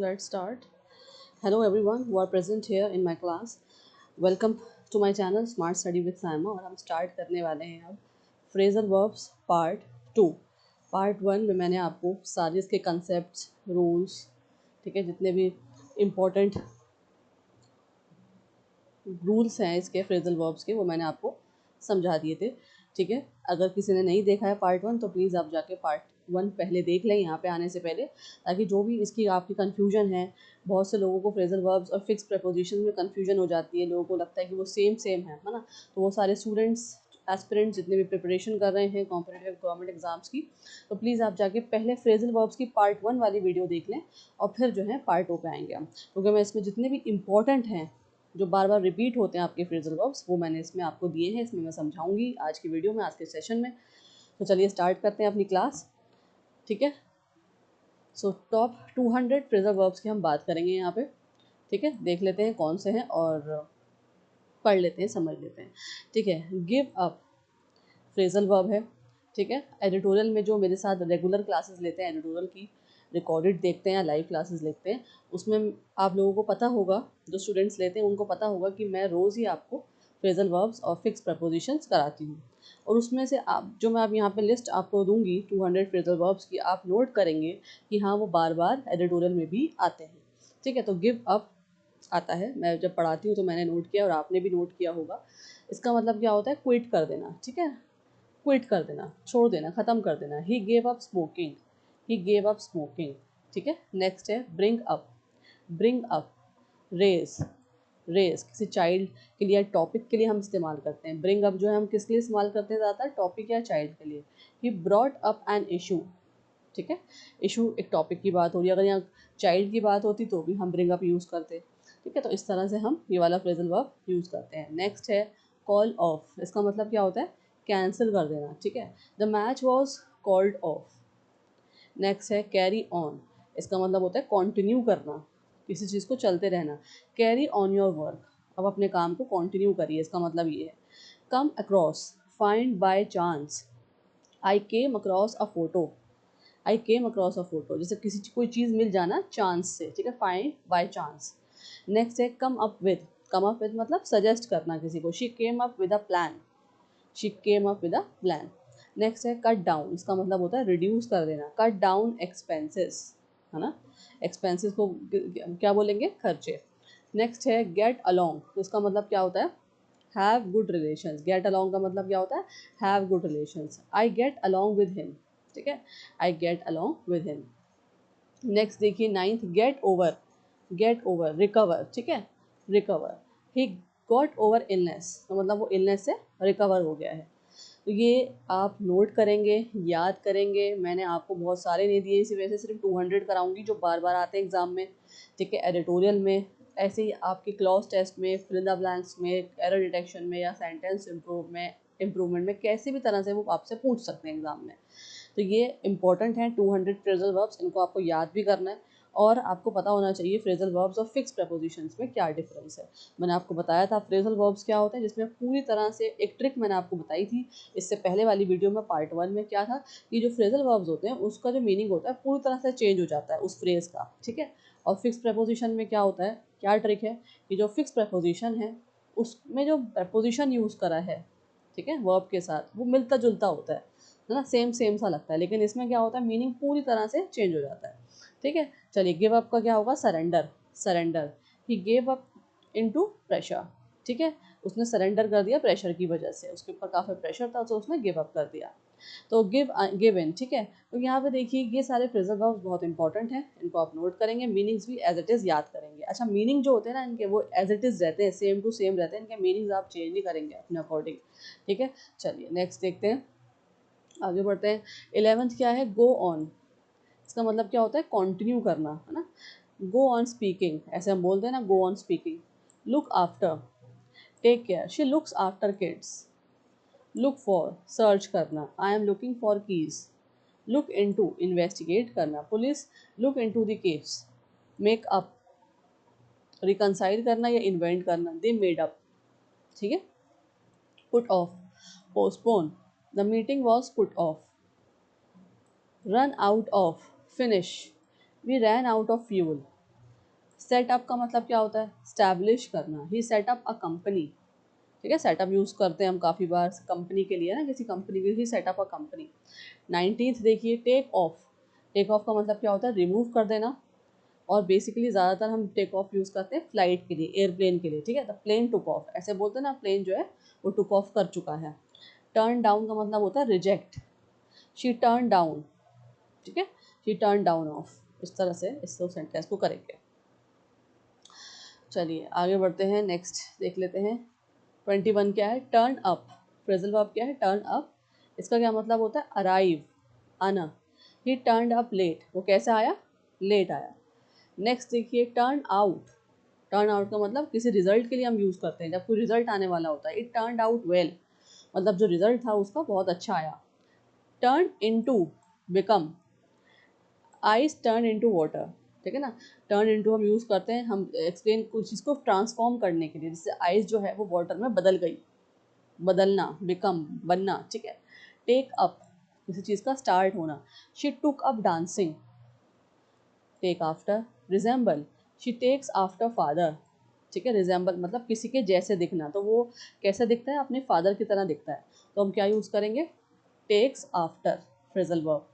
Let's start. Hello everyone who are present here in my class. Welcome to my channel Smart Study with Saima और हम start करने वाले हैं अब phrasal verbs part 2। Part 1 में मैंने आपको सारे इसके कंसेप्ट रूल्स, ठीक है, जितने भी इम्पोर्टेंट रूल्स हैं इसके फ्रेजल वर्ब्स के वो मैंने आपको समझा दिए थे। ठीक है, अगर किसी ने नहीं देखा है पार्ट 1 तो प्लीज़ आप जाके पार्ट 1 पहले देख लें यहाँ पे आने से पहले, ताकि जो भी इसकी आपकी कन्फ्यूजन है, बहुत से लोगों को फ्रेजल वर्ब्स और फिक्स प्रपोजिशन में कन्फ्यूजन हो जाती है, लोगों को लगता है कि वो सेम है ना। तो वो सारे स्टूडेंट्स एस्पिरेंट्स जितने भी प्रिपरेशन कर रहे हैं कॉम्पिटिटिव गवर्नमेंट एग्जाम्स की, तो प्लीज़ आप जाके पहले फ्रेजल वर्ब्स की पार्ट 1 वाली वीडियो देख लें और फिर जो है पार्ट 2 पे आएंगे हम, क्योंकि मैं इसमें जितने भी इंपॉर्टेंट हैं जो बार बार रिपीट होते हैं आपके फ्रेजल वर्ब्स वो मैंने इसमें आपको दिए हैं, इसमें मैं समझाऊंगी आज की वीडियो में, आज के सेशन में। तो चलिए स्टार्ट करते हैं अपनी क्लास। ठीक है, सो टॉप 200 फ्रेजल वर्ब्स की हम बात करेंगे यहाँ पे। ठीक है, देख लेते हैं कौन से हैं और पढ़ लेते हैं, समझ लेते हैं। ठीक है, गिव अप फ्रेजल वर्ब है। ठीक है, एडिटोरियल में जो मेरे साथ रेगुलर क्लासेस लेते हैं, एडिटोरियल की रिकॉर्डेड देखते हैं या लाइव क्लासेस देखते हैं, उसमें आप लोगों को पता होगा, जो स्टूडेंट्स लेते हैं उनको पता होगा कि मैं रोज़ ही आपको फ्रेजल वर्ब्स और फिक्स प्रपोजिशंस कराती हूँ। और उसमें से आप जो मैं आप यहाँ पे लिस्ट आपको दूंगी 200 फ्रेजल वर्ब्स की, आप नोट करेंगे कि हाँ वो बार बार एडिटोरियल में भी आते हैं। ठीक है, तो गिव अप आता है, मैं जब पढ़ाती हूँ तो मैंने नोट किया और आपने भी नोट किया होगा। इसका मतलब क्या होता है? क्विट कर देना। ठीक है, क्विट कर देना, छोड़ देना, ख़त्म कर देना। He gave up smoking, he gave up smoking. ठीक है, नेक्स्ट है bring up, bring up, race, race किसी चाइल्ड के लिए, टॉपिक के लिए हम इस्तेमाल करते हैं। ब्रिंग अप जो है हम किस लिए इस्तेमाल करते हैं ज़्यादातर? टॉपिक या चाइल्ड के लिए। He brought up an issue. ठीक है, इशू एक टॉपिक की बात हो रही है, अगर यहाँ चाइल्ड की बात होती तो भी हम ब्रिंग अप यूज़ करते। ठीक है, तो इस तरह से हम ये वाला फ्रेजल वर्ब यूज़ करते हैं। नेक्स्ट है कॉल ऑफ, इसका मतलब क्या होता है? कैंसिल कर देना। ठीक है, the match was called off. Next है कैरी ऑन, इसका मतलब होता है कंटिन्यू करना, किसी चीज़ को चलते रहना। कैरी ऑन योर वर्क, अब अपने काम को कंटिन्यू करिए, इसका मतलब ये है। Come across, find by chance. I came across a photo, I came across a photo, जैसे किसी कोई चीज़ मिल जाना चांस से। ठीक है, फाइंड बाय चांस। नेक्स्ट है come up with, come up with मतलब सजेस्ट करना किसी को। She came up with a plan, she came up with a plan. Next है कट डाउन, इसका मतलब होता है रिड्यूस कर देना। कट डाउन एक्सपेंसेस, है ना, एक्सपेंसेस को क्या बोलेंगे? खर्चे। नेक्स्ट है गेट अलोंग, तो इसका मतलब क्या होता है? Have good relations. Get along का मतलब क्या होता है? Have good relations. I get along with him. ठीक है, I get along with him. Next देखिए ninth, get over, get over recover. ठीक है, recover. He got over illness, तो मतलब वो इलनेस से रिकवर हो गया है। तो ये आप नोट करेंगे, याद करेंगे। मैंने आपको बहुत सारे नहीं दिए, इसी वजह से सिर्फ 200 कराऊंगी जो बार बार आते हैं एग्जाम में। ठीक है, एडिटोरियल में, ऐसे ही आपके क्लॉज टेस्ट में, फिल इन द ब्लैंक्स में, एरर डिटेक्शन में या सेंटेंस इम्प्रूवमेंट में, कैसी भी तरह से वो आपसे पूछ सकते हैं एग्जाम में। तो ये इंपॉर्टेंट है 200 फ्रेजल वर्ब्स, इनको आपको याद भी करना है और आपको पता होना चाहिए फ्रेजल वर्ब्स और फिक्स प्रपोजिशंस में क्या डिफरेंस है। मैंने आपको बताया था फ्रेजल वर्ब्स क्या होते हैं, जिसमें पूरी तरह से एक ट्रिक मैंने आपको बताई थी इससे पहले वाली वीडियो में, पार्ट 1 में। क्या था कि जो फ्रेजल वर्ब्स होते हैं उसका जो मीनिंग होता है पूरी तरह से चेंज हो जाता है उस फ्रेज का। ठीक है, और फिक्स प्रपोजिशन में क्या होता है, क्या ट्रिक है कि जो फिक्स प्रपोजिशन है उसमें जो प्रपोजिशन यूज़ करा है, ठीक है, वर्ब के साथ, वो मिलता जुलता होता है ना, सेम सेम सा लगता है, लेकिन इसमें क्या होता है, मीनिंग पूरी तरह से चेंज हो जाता है। ठीक है, चलिए गिव अप का क्या होगा? Surrender, surrender. ही गेव अप इनटू प्रेशर। ठीक है, उसने सरेंडर कर दिया प्रेशर की वजह से, उसके ऊपर काफ़ी प्रेशर था तो उसने गिव अप कर दिया। तो गिव इन। ठीक है, तो यहाँ पे देखिए ये सारे फ्रेजल वर्ब्स बहुत इंपॉर्टेंट हैं, इनको आप नोट करेंगे, मीनिंग्स भी एज इट इज़ याद करेंगे। अच्छा, मीनिंग जो होते हैं ना इनके, वो एज इट इज़ रहते हैं, सेम टू सेम रहते हैं, इनके मीनिंग्स आप चेंज नहीं करेंगे अपने अकॉर्डिंग। ठीक है, चलिए नेक्स्ट देखते हैं, आगे बढ़ते हैं। 11th क्या है? गो ऑन, इसका मतलब क्या होता है? कंटिन्यू करना, है ना। गो ऑन स्पीकिंग, ऐसे हम बोलते हैं ना, go on speaking. Look after, take care, she looks after kids. Look for, search करना, I am looking for keys. Look into, investigate करना, police look into the case. Make up, reconcile करना या invent करना, they made up. ठीक है, put off, postpone, the meeting was put off. Run out of, finish, we ran out of fuel. Set up का मतलब क्या होता है? स्टैब्लिश करना। ही सेटअप अ कंपनी, ठीक है, सेटअप यूज़ करते हैं हम काफ़ी बार कंपनी के लिए ना, किसी कंपनी के लिए सेटअप अ कंपनी। 19th देखिए, टेक ऑफ। टेक ऑफ का मतलब क्या होता है? रिमूव कर देना। और बेसिकली ज़्यादातर हम टेक ऑफ यूज़ करते हैं फ्लाइट के लिए, एयरप्लेन के लिए, ठीक है। द प्लेन टुक ऑफ, ऐसे बोलते हैं ना, प्लेन जो है वो टुक ऑफ कर चुका है। टर्न डाउन का मतलब होता है रिजेक्ट। शी टर्न डाउन, ठीक है, शी टर्न डाउन ऑफ। इस तरह से इस सेंटेंस को करेंगे। चलिए आगे बढ़ते हैं, नेक्स्ट देख लेते हैं। 21 क्या है? Turn up. फ्रेजल वर्ब क्या है? Turn up. इसका क्या मतलब होता है? अराइव, आना। ही टर्न अप लेट, वो कैसे आया? लेट आया। नेक्स्ट देखिए, टर्न आउट। टर्न आउट का मतलब किसी रिजल्ट के लिए हम यूज़ करते हैं, जब कोई रिजल्ट आने वाला होता है। इट टर्न आउट वेल, मतलब जो रिजल्ट था उसका बहुत अच्छा आया। Turn into, become. Ice turn into water, ठीक है ना। टर्न इनटू हम यूज़ करते हैं, हम एक्सप्लेन कुछ चीज़ को ट्रांसफॉर्म करने के लिए, जैसे आइस जो है वो वाटर में बदल गई, बदलना, बिकम, बनना, ठीक है। टेक अप, किसी चीज़ का स्टार्ट होना। She took up dancing. Take after, resemble. She takes after father, ठीक है। रिजेंबल मतलब किसी के जैसे दिखना, तो वो कैसे दिखता है? अपने फादर की तरह दिखता है, तो हम क्या यूज़ करेंगे? Takes after, phrasal verb.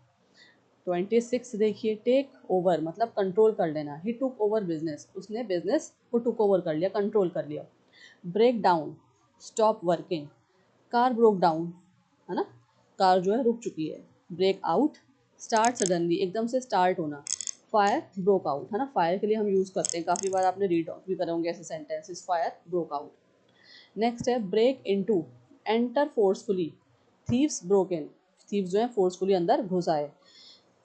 26 देखिए, टेक ओवर मतलब कंट्रोल कर लेना। ही टुक ओवर बिजनेस, उसने बिजनेस को टुक ओवर कर लिया, कंट्रोल कर लिया। Break down, stop working. Car broke down, है ना, कार जो है रुक चुकी है। ब्रेक आउट, स्टार्ट सडनली, एकदम से स्टार्ट होना। फायर ब्रोक आउट, है ना, फायर के लिए हम यूज़ करते हैं, काफ़ी बार आपने रीड भी करे होंगे ऐसे sentences, fire broke out. Next है break into, enter forcefully. Thieves broke in, thieves जो है फोर्सफुली अंदर घुस आए।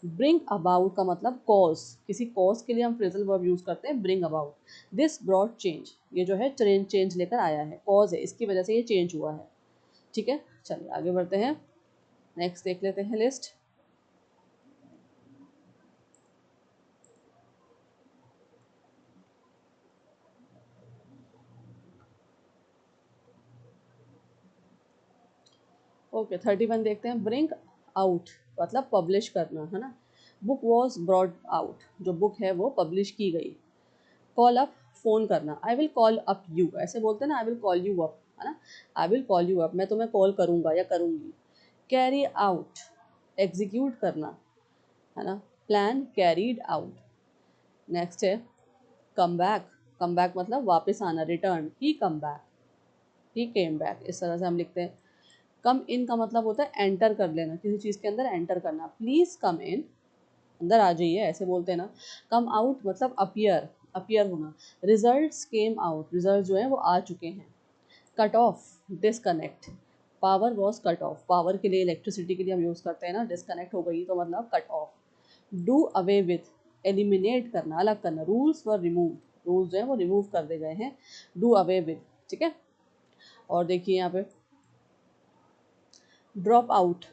ब्रिंग अबाउट का मतलब कॉज, किसी कॉज के लिए हम फ्रेजल वर्ब यूज़ करते हैं, bring about. This brought change, ये जो है चेंज लेकर आया है, कॉज है, इसकी वजह से ये चेंज हुआ है, ठीक है। चलिए आगे बढ़ते हैं, नेक्स्ट देख लेते हैं लिस्ट। ओके 31 देखते हैं। ब्रिंग आउट मतलब पब्लिश करना, है ना। बुक वॉज ब्रॉड आउट, जो बुक है वो पब्लिश की गई। कॉल अप, फ़ोन करना। I will call up you, ऐसे बोलते हैं ना, I will call you up, है ना। I will call you up, मैं तुम्हें कॉल करूँगा या करूँगी। कैरी आउट, एग्जीक्यूट करना, है ना। Plan carried out. नेक्स्ट है कम बैक। कम बैक मतलब वापस आना, रिटर्न। ही कम बैक, ही केम बैक, इस तरह से हम लिखते हैं। कम इन का मतलब होता है एंटर कर लेना, किसी चीज़ के अंदर एंटर करना। प्लीज़ कम इन, अंदर आ जाइए, ऐसे बोलते हैं ना। कम आउट मतलब अपीयर, अपीयर होना। रिजल्ट्स केम आउट, रिजल्ट जो है वो आ चुके हैं। Cut off, disconnect. Power was cut off, power के लिए, इलेक्ट्रिसिटी के लिए हम यूज़ करते हैं ना, डिसकनेक्ट हो गई तो मतलब cut off. Do away with, eliminate करना, अलग करना। रूल्स वर रिमूव, रूल्स जो है वो रिमूव कर दे गए हैं। डू अवे विथ, ठीक है। और देखिए यहाँ पे drop out,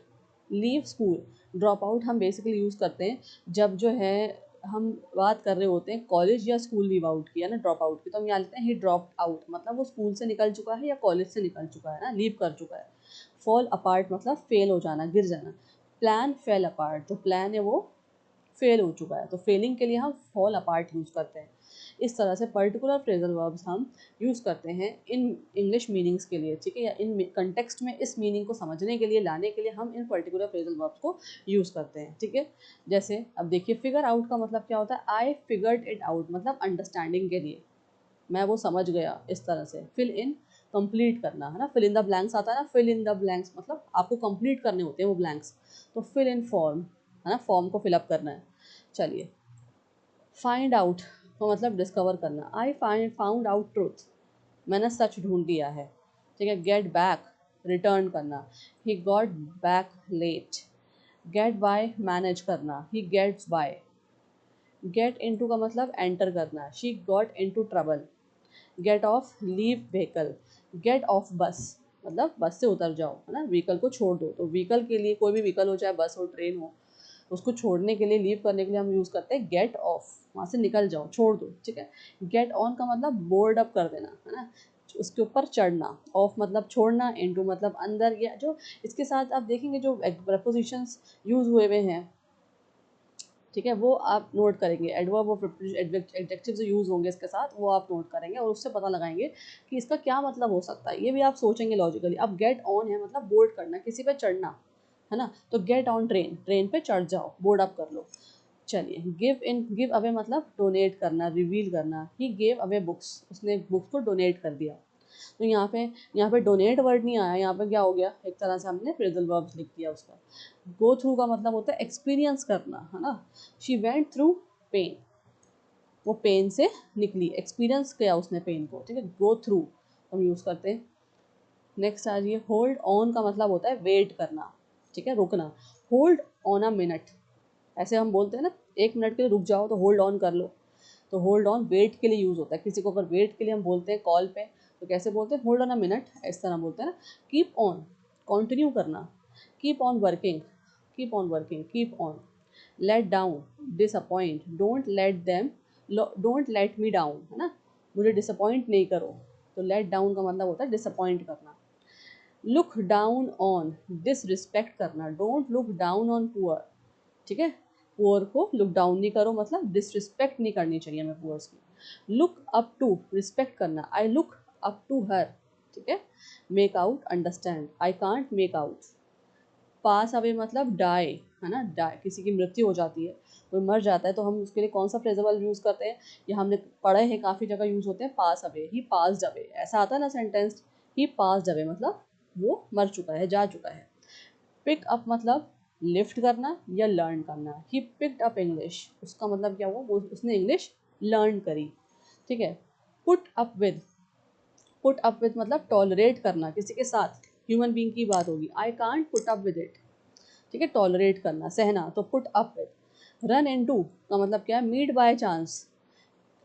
leave school. Drop out हम बेसिकली यूज़ करते हैं जब जो है हम बात कर रहे होते हैं कॉलेज या स्कूल लीव आउट की, है ना, ड्रॉप आउट की, तो हम यहाँ लेते हैं ही ड्रॉप आउट, मतलब वो स्कूल से निकल चुका है या कॉलेज से निकल चुका है ना, लीव कर चुका है। फॉल अपार्ट मतलब फेल हो जाना, गिर जाना। प्लान फेल अपार्ट, जो प्लान है वो फेल हो चुका है, तो फेलिंग के लिए हम फॉल अपार्ट यूज़ करते हैं। इस तरह से पर्टिकुलर फ्रेजल वर्ब्स हम यूज़ करते हैं इन इंग्लिश मीनिंग्स के लिए, ठीक है, या इन कंटेक्स्ट में इस मीनिंग को समझने के लिए, लाने के लिए हम इन पर्टिकुलर फ्रेजल वर्ब्स को यूज़ करते हैं, ठीक है। जैसे अब देखिए, फिगर आउट का मतलब क्या होता है? आई फिगर्ड इट आउट, मतलब अंडरस्टैंडिंग के लिए, मैं वो समझ गया, इस तरह से। फिल इन, कंप्लीट करना, है ना, फिल इन द ब्लैंक्स आता है ना, फिल इन द ब्लैंक्स मतलब आपको कंप्लीट करने होते हैं वो ब्लैंक्स, तो फिल इन फॉर्म, है ना, फॉर्म को फिलअप करना है। चलिए, फाइंड आउट तो मतलब डिस्कवर करना। आई फाउंड आउट ट्रूथ, मैंने सच ढूंढ लिया है, ठीक है। गेट बैक, रिटर्न करना। He got back late. Get by, manage करना। He gets by. Get into का मतलब एंटर करना। She got into trouble. Get off, leave vehicle. Get off bus मतलब बस से उतर जाओ, है ना, व्हीकल को छोड़ दो। तो व्हीकल के लिए कोई भी व्हीकल हो, चाहे बस हो, ट्रेन हो, उसको छोड़ने के लिए, लीव करने के लिए हम यूज़ करते हैं गेट ऑफ, वहाँ से निकल जाओ, छोड़ दो, ठीक है। गेट ऑन का मतलब बोर्ड अप कर देना, है ना, उसके ऊपर चढ़ना। ऑफ मतलब छोड़ना, इनटू मतलब अंदर, या जो इसके साथ आप देखेंगे जो प्रपोजिशंस यूज़ हुए हुए हैं, ठीक है, वो आप नोट करेंगे। एडवर्ब और एडजेक्टिव जो यूज़ होंगे इसके साथ वो आप नोट करेंगे और उससे पता लगाएंगे कि इसका क्या मतलब हो सकता है। ये भी आप सोचेंगे लॉजिकली। अब गेट ऑन है मतलब बोर्ड करना, किसी पे चढ़ना, है ना, तो गेट ऑन ट्रेन, ट्रेन पे चढ़ जाओ, बोर्ड अप कर लो। चलिए, गिव अवे मतलब डोनेट करना, रिवील करना। ही गेव अवे बुक्स, उसने बुक्स को डोनेट कर दिया। तो यहाँ पे डोनेट वर्ड नहीं आया, यहाँ पे क्या हो गया, एक तरह से हमने फ्रेजल वर्ब लिख दिया उसका। गो थ्रू का मतलब होता है एक्सपीरियंस करना, है ना। शी वेंट थ्रू पेन, वो पेन से निकली, एक्सपीरियंस किया उसने पेन को, ठीक है। गो थ्रू हम यूज़ करते हैं। नेक्स्ट आ जाइए, होल्ड ऑन का मतलब होता है वेट करना, ठीक है, रुकना। होल्ड ऑन अ मिनट, ऐसे हम बोलते हैं ना, 1 मिनट के लिए रुक जाओ तो होल्ड ऑन कर लो। तो होल्ड ऑन वेट के लिए यूज़ होता है। किसी को अगर वेट के लिए हम बोलते हैं कॉल पे तो कैसे बोलते हैं, होल्ड ऑन अ मिनट, इस तरह बोलते हैं ना। कीप ऑन, कंटिन्यू करना। Keep on working, keep on working, keep on. Let down, disappoint, don't let me down, है ना, मुझे डिसअपॉइंट नहीं करो। तो लेट डाउन का मतलब होता है डिसअपॉइंट करना। लुक डाउन ऑन, डिसरिस्पेक्ट करना। Don't look down on poor, ठीक है, पुअर को लुक डाउन नहीं करो, मतलब डिसरिस्पेक्ट नहीं करनी चाहिए हमें पुअर्स की। लुक अप टू, रिस्पेक्ट करना। I look up to her, ठीक है। Make out, understand. I can't make out. Pass away मतलब डाई, है ना, डाई, किसी की मृत्यु हो जाती है, कोई मर जाता है तो हम उसके लिए कौन सा फ्रेजेबल यूज़ करते हैं, ये हमने पढ़े हैं, काफ़ी जगह यूज़ होते हैं, पास अवे। ही पास्ड अवे, ऐसा आता है ना सेंटेंस, ही पास्ड अवे मतलब वो मर चुका है, जा चुका है। पिक अप मतलब लिफ्ट करना या लर्न करना। ही पिक्ड अप इंग्लिश, उसका मतलब क्या हुआ, वो उसने इंग्लिश लर्न करी, ठीक है। Put up with, put up with मतलब टॉलरेट करना किसी के साथ, ह्यूमन बीइंग की बात होगी। I can't put up with it, ठीक है, टॉलरेट करना, सहना, तो put up with. Run into का मतलब क्या है, मीट बाय चांस,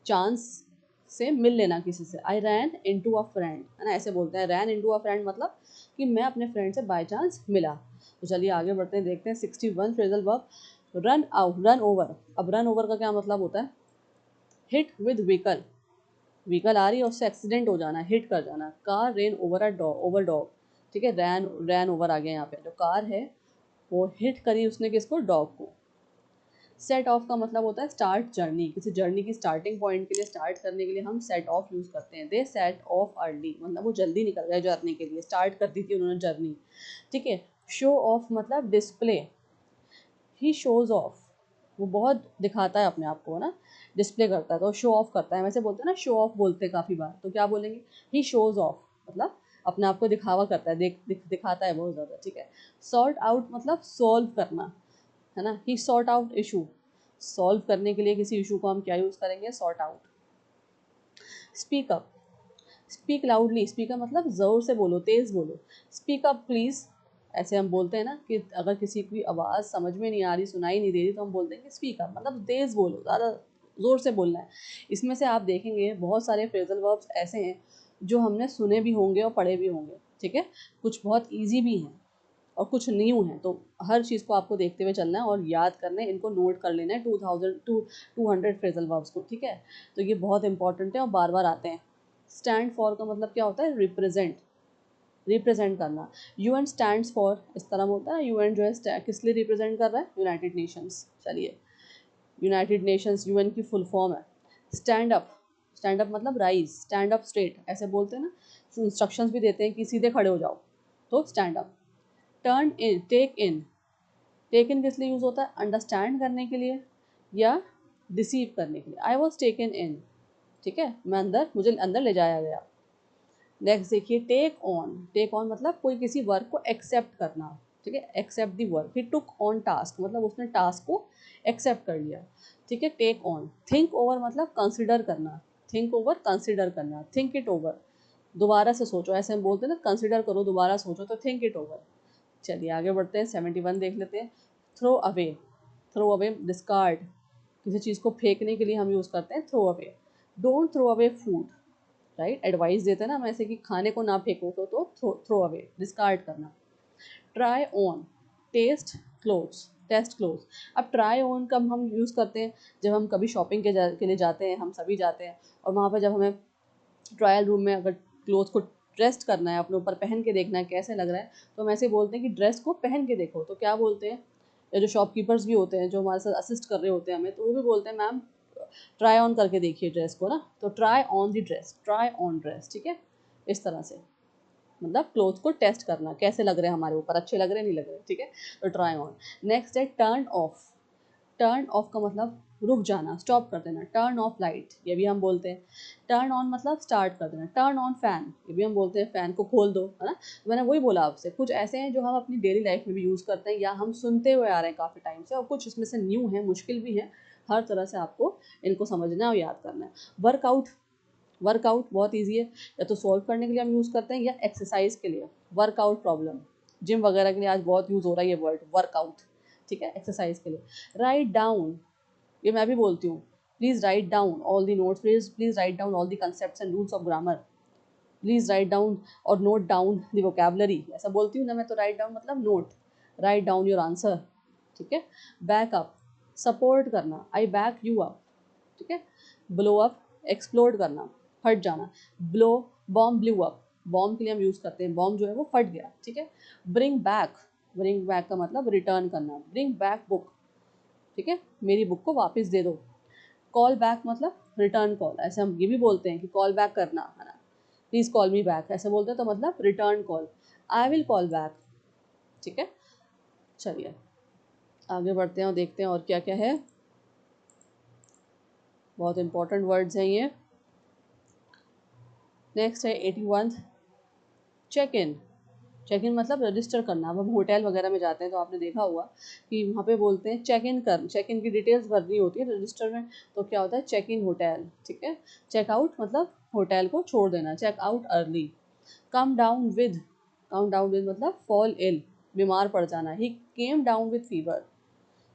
चांस से मिल लेना किसी से। आई रैन इनटू अ फ्रेंड, है ना, ऐसे बोलते हैं, रैन इनटू अ फ्रेंड मतलब कि मैं अपने फ्रेंड से बाय चांस मिला। तो चलिए आगे बढ़ते हैं, देखते हैं 61 phrasal verb. Run out, run over. अब रन ओवर का क्या मतलब होता है, हिट विद व्हीकल, व्हीकल आ रही है उससे एक्सीडेंट हो जाना, हिट कर जाना। Car rain over a dog, over dog, ठीक है, रैन रैन ओवर आ गया यहाँ पे, जो कार है वो हिट करी उसने किसको, डॉग को। सेट ऑफ का मतलब होता है स्टार्ट जर्नी, किसी जर्नी की स्टार्टिंग पॉइंट के लिए, स्टार्ट करने के लिए हम सेट ऑफ यूज़ करते हैं। दे सेट ऑफ अर्ली मतलब वो जल्दी निकल गए जाने के लिए, स्टार्ट कर दी थी उन्होंने जर्नी, ठीक है। शो ऑफ मतलब डिस्प्ले, ही शोज ऑफ, वो बहुत दिखाता है अपने आप को, है ना, डिस्प्ले करता है, तो शो ऑफ करता है। वैसे बोलते हैं ना, शो ऑफ बोलते हैं काफ़ी बार, तो क्या बोलेंगे, ही शोज ऑफ मतलब अपने आप को दिखावा करता है, दिखाता है बहुत ज़्यादा, ठीक है। सॉर्ट आउट मतलब सॉल्व करना, है ना, ही सॉर्ट आउट इशू, सॉल्व करने के लिए किसी इशू को हम क्या यूज़ करेंगे, sort out. Speak up, speak loudly, speaker मतलब ज़ोर से बोलो, तेज़ बोलो। स्पीक अप प्लीज़, ऐसे हम बोलते हैं ना कि अगर किसी की आवाज़ समझ में नहीं आ रही, सुनाई नहीं दे रही, तो हम बोलते हैं कि स्पीक अप मतलब तेज़ बोलो, ज़्यादा ज़ोर से बोलना है। इसमें से आप देखेंगे बहुत सारे फ्रेजल वर्ब्स ऐसे हैं जो हमने सुने भी होंगे और पढ़े भी होंगे, ठीक है। कुछ बहुत ईजी भी हैं और कुछ न्यू हैं, तो हर चीज़ को आपको देखते हुए चलना है और याद करना है, इनको नोट कर लेना है 200 फ्रेजल वर्ब्स को, ठीक है। तो ये बहुत इंपॉर्टेंट है और बार बार आते हैं। स्टैंड फॉर का मतलब क्या होता है, रिप्रेजेंट, रिप्रेजेंट करना। यूएन स्टैंड्स फॉर, इस तरह होता है, यूएन जो है किस लिए रिप्रेजेंट कर रहा है, यूनाइटेड नेशंस। चलिए, यूनाइटेड नेशंस यूएन की फुल फॉर्म है। स्टैंड अप, स्टैंड अप मतलब राइज, स्टैंड अप स्ट्रेट, ऐसे बोलते हैं ना, इंस्ट्रक्शंस भी देते हैं कि सीधे खड़े हो जाओ, तो stand up. Turn in, take in, take in किस लिए यूज़ होता है, अंडरस्टैंड करने के लिए या डिसीव करने के लिए। आई वॉज टेकन इन, ठीक है, मैं अंदर, मुझे अंदर ले जाया गया। नेक्स्ट देखिए, टेक ऑन, टेक ऑन मतलब कोई किसी वर्क को एक्सेप्ट करना, ठीक है, accept the work. He took on task मतलब उसने टास्क को एक्सेप्ट कर लिया, ठीक है, टेक ऑन। थिंक ओवर मतलब कंसिडर करना, थिंक ओवर कंसिडर करना, थिंक इट ओवर, दोबारा से सोचो, ऐसे हम बोलते हैं ना, कंसिडर करो, दोबारा सोचो, तो थिंक इट ओवर। चलिए आगे बढ़ते हैं, 71 देख लेते हैं। Throw away, throw away discard, किसी चीज़ को फेंकने के लिए हम यूज़ करते हैं throw away. Don't throw away food, right, advice देते हैं ना हम ऐसे कि खाने को ना फेंको, तो थ्रो अवे, डिस्कार्ड करना। Try on, test clothes, test clothes. अब ट्राई ऑन कब हम यूज़ करते हैं, जब हम कभी शॉपिंग के लिए जाते हैं, हम सभी जाते हैं, और वहाँ पर जब हमें ट्रायल रूम में अगर क्लोथ को टेस्ट करना है, अपने ऊपर पहन के देखना है कैसे लग रहा है, तो हम ऐसे बोलते हैं कि ड्रेस को पहन के देखो, तो क्या बोलते हैं, या जो शॉपकीपर्स भी होते हैं जो हमारे साथ असिस्ट कर रहे होते हैं हमें, तो वो भी बोलते हैं मैम ट्राई ऑन करके देखिए ड्रेस को ना, तो try on the dress, try on dress, ठीक है, इस तरह से मतलब क्लोथ को टेस्ट करना कैसे लग रहे हैं हमारे ऊपर, अच्छे लग रहे हैं नहीं लग रहे, ठीक है, तो ट्राई ऑन। नेक्स्ट है टर्न ऑफ। टर्न ऑफ का मतलब रुक जाना, स्टॉप कर देना। टर्न ऑफ लाइट, ये भी हम बोलते हैं। टर्न ऑन मतलब स्टार्ट कर देना। टर्न ऑन फैन, ये भी हम बोलते हैं, फैन को खोल दो, है ना। तो मैंने वही बोला आपसे, कुछ ऐसे हैं जो हम अपनी डेली लाइफ में भी यूज़ करते हैं या हम सुनते हुए आ रहे हैं काफ़ी टाइम से, और कुछ इसमें से न्यू है, मुश्किल भी है। हर तरह से आपको इनको समझना और याद करना है। वर्कआउट, वर्कआउट बहुत ईजी है, या तो सॉल्व करने के लिए हम यूज़ करते हैं या एक्सरसाइज के लिए। वर्कआउट प्रॉब्लम, जिम वगैरह के लिए आज बहुत यूज़ हो रहा है ये वर्ड वर्कआउट, ठीक है, एक्सरसाइज के लिए। राइट डाउन, ये मैं भी बोलती हूँ, please write down all the notes, please write down all the concepts and rules of grammar, please write down और नोट डाउन दी वोकेबलरी, ऐसा बोलती हूँ ना मैं, तो राइट डाउन मतलब note, write down your answer, ठीक है। बैक अप, सपोर्ट करना, आई बैक यू अप, ठीक है। ब्लो अप, एक्सप्लोड करना, फट जाना। Blow, bomb blew up, bomb के लिए हम यूज़ करते हैं, बॉम्ब जो है वो फट गया, ठीक है। ब्रिंग बैक, ब्रिंग बैक का मतलब रिटर्न करना। ब्रिंग बैक बुक, ठीक है, मेरी बुक को वापस दे दो। कॉल बैक मतलब रिटर्न कॉल, ऐसे हम ये भी बोलते हैं कि कॉल बैक करना, है ना, प्लीज़ कॉल मी बैक, ऐसे बोलते हैं, तो मतलब return call. I will call back, ठीक है। चलिए आगे बढ़ते हैं और देखते हैं और क्या क्या है। बहुत इंपॉर्टेंट वर्ड्स हैं ये। नेक्स्ट है 81, चेक इन। चेक इन मतलब रजिस्टर करना। अब हम होटल वगैरह में जाते हैं तो आपने देखा होगा कि वहाँ पे बोलते हैं चेक इन कर, चेक इन की डिटेल्स भरनी होती है रजिस्टर में, तो क्या होता है चेक इन होटल, ठीक है। चेक आउट मतलब होटल को छोड़ देना, check out early. Come down with, come down with मतलब फॉल इल, बीमार पड़ जाना। He came down with fever,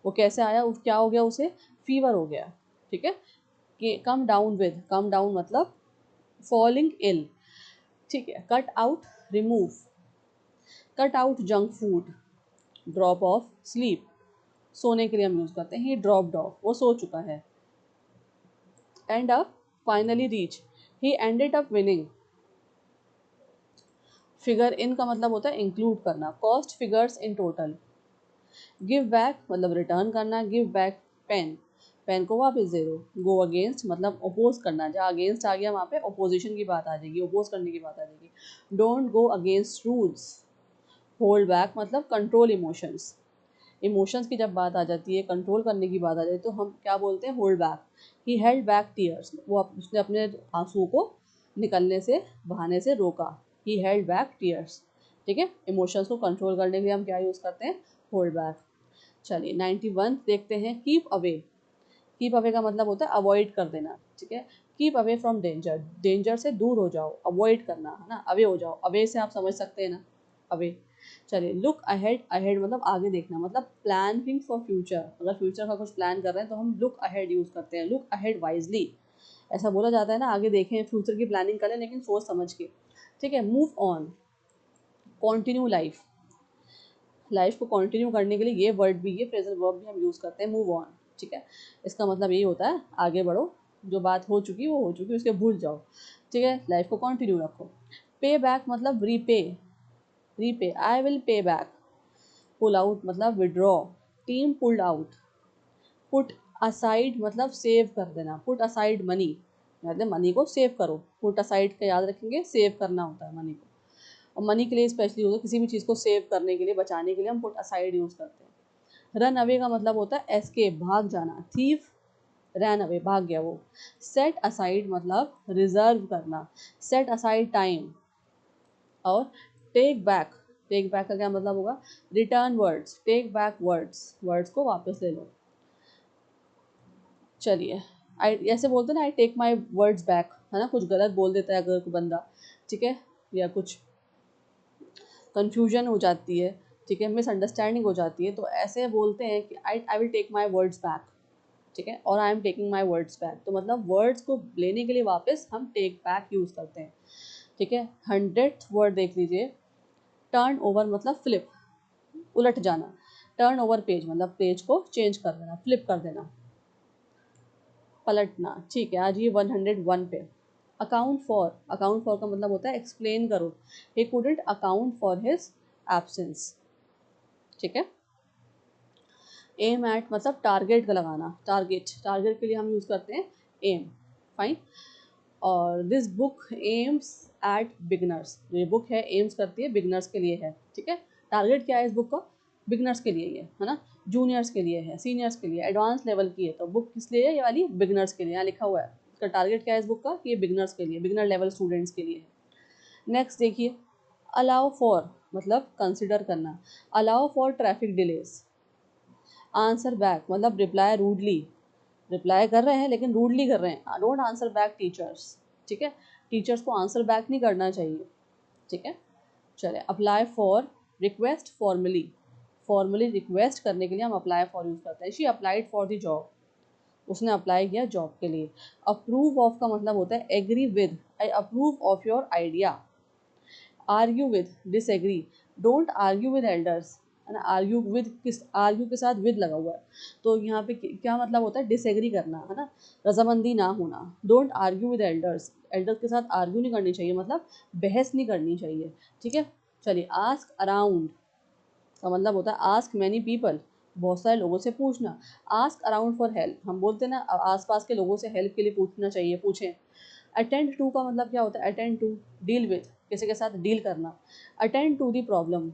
वो कैसे आया, क्या हो गया उसे, फीवर हो गया, ठीक है। कम डाउन विद, कम डाउन मतलब फॉलिंग इल, ठीक है। Cut out, remove, cut out junk food. Drop of, sleep, सोने के लिए हम यूज़ करते हैं, ही ड्रॉप्ड ऑफ, वो सो चुका है। And up, finally reach, he ended up winning. Figure in का मतलब होता है इंक्लूड करना। Cost figures in total. Give back मतलब रिटर्न करना। गिव बैक पेन, पेन को वापस दे दो। गो अगेंस्ट मतलब अपोज करना, जहाँ अगेंस्ट आ गया वहाँ पे अपोजिशन की बात आ जाएगी, अपोज करने की बात आ जाएगी। Don't go against rules. Hold back मतलब कंट्रोल इमोशंस, इमोशंस की जब बात आ जाती है, कंट्रोल करने की बात आ जाती है, तो हम क्या बोलते हैं, hold back. He held back tears, वो उसने अपने आंसुओं को निकलने से, बहाने से रोका। ही हेल्ड बैक टीयर्स, ठीक है। इमोशंस को कंट्रोल करने के लिए हम क्या यूज़ करते हैं, होल्ड बैक। चलिए 91 देखते हैं। कीप अवे, कीप अवे का मतलब होता है अवॉइड कर देना, ठीक है। Keep away from danger, danger से दूर हो जाओ, अवॉइड करना, है ना, अवे हो जाओ। अवे से आप समझ सकते हैं ना, अवे। चलिए लुक अहेड, अहेड मतलब आगे देखना, मतलब प्लानिंग फॉर फ्यूचर, अगर फ्यूचर का कुछ प्लान कर रहे हैं तो हम लुक अहेड यूज़ करते हैं। लुक अहेड वाइजली, ऐसा बोला जाता है ना, आगे देखें, फ्यूचर की प्लानिंग करें लेकिन सोच समझ के, ठीक है। Move on, continue life, life को कंटिन्यू करने के लिए ये वर्ड भी, ये फ्रेजल वर्ब भी हम यूज़ करते हैं, मूव ऑन, ठीक है। इसका मतलब यही होता है आगे बढ़ो, जो बात हो चुकी वो हो चुकी, उसके भूल जाओ, ठीक है, लाइफ को कंटिन्यू रखो। पे बैक मतलब repay, repay, I will pay back. Pull out मतलब withdraw, team pulled out. Put aside मतलब सेव कर देना, पुट असाइड मनी मतलब मनी को सेव करो। पुट असाइड का याद रखेंगे, सेव करना होता है मनी को, और मनी के लिए स्पेशली होगा, किसी भी चीज़ को सेव करने के लिए, बचाने के लिए हम पुट असाइड यूज़ करते हैं। रन अवे का मतलब होता है एस्केप, भाग जाना। थीफ रैन अवे, भाग गया वो। सेट असाइड मतलब रिजर्व करना, सेट असाइड टाइम। और टेक बैक, टेक बैक का क्या मतलब होगा, return words, take back words, words को वापस ले लो। चलिए आई, ऐसे बोलते हैं ना, I take my words back, है ना, कुछ गलत बोल देता है अगर कोई बंदा, ठीक है, या कुछ कन्फ्यूजन हो जाती है, ठीक है, मिसअंडरस्टैंडिंग हो जाती है, तो ऐसे बोलते हैं कि I will take my words back, ठीक है, और I am taking my words back, तो मतलब वर्ड्स को लेने के लिए वापस हम टेक बैक यूज़ करते हैं, ठीक है। 100th वर्ड देख लीजिए। टर्न ओवर मतलब फ्लिप, उलट जाना। टर्न ओवर पेज मतलब पेज को चेंज कर देना, फ्लिप कर देना, पलटना, ठीक है। आज ये 101 पे। अकाउंट फॉर, अकाउंट फॉर का मतलब होता है एक्सप्लेन करो। He couldn't account for his absence, ठीक है। एम एट मतलब टारगेट का लगाना, टारगेट, टारगेट के लिए हम यूज़ करते हैं एम, फाइन। और this book aims at beginners, जो ये बुक है एम्स करती है बिगनर्स के लिए है, ठीक है। टारगेट क्या है इस बुक का, बिगनर्स के लिए ये है ना, जूनियर्स के लिए है, सीनियर्स के लिए, एडवांस लेवल की है, तो बुक किस लिए है ये वाली, बिगनर्स के लिए, यहाँ लिखा हुआ है इसका टारगेट क्या है इस बुक का कि ये बिगनर्स के लिए, बिगनर लेवल स्टूडेंट्स के लिए है। नेक्स्ट देखिए, अलाउ फॉर मतलब कंसिडर करना, allow for traffic delays, answer back मतलब रिप्लाई रूडली, रिप्लाई कर रहे हैं लेकिन रूडली कर रहे हैं, डोंट आंसर बैक टीचर्स, ठीक है, टीचर्स को आंसर बैक नहीं करना चाहिए, ठीक है। चले, apply for request formally, formally request करने के लिए हम अप्लाई फॉर यूज़ करते हैं। She applied for the job, उसने अप्लाई किया जॉब के लिए। अप्रूव ऑफ का मतलब होता है agree with, I approve of your idea. Argue with, disagree, don't argue with elders, है ना, आर्ग्यू विद किस, आर्ग्यू के साथ विद लगा हुआ है, तो यहाँ पे क्या मतलब होता है, डिसएग्री करना, है ना, रजामंदी ना होना। Don't argue with elders, elders के साथ आर्ग्यू नहीं करनी चाहिए, मतलब बहस नहीं करनी चाहिए, ठीक है। चलिए, आस्क अराउंड का मतलब होता है आस्क मैनी पीपल, बहुत सारे लोगों से पूछना। आस्क अराउंड फॉर हेल्प, हम बोलते हैं ना आसपास के लोगों से हेल्प के लिए पूछना चाहिए, पूछें। अटेंड टू का मतलब क्या होता है, अटेंड टू, डील विद, किसी के साथ डील करना। Attend to the problem,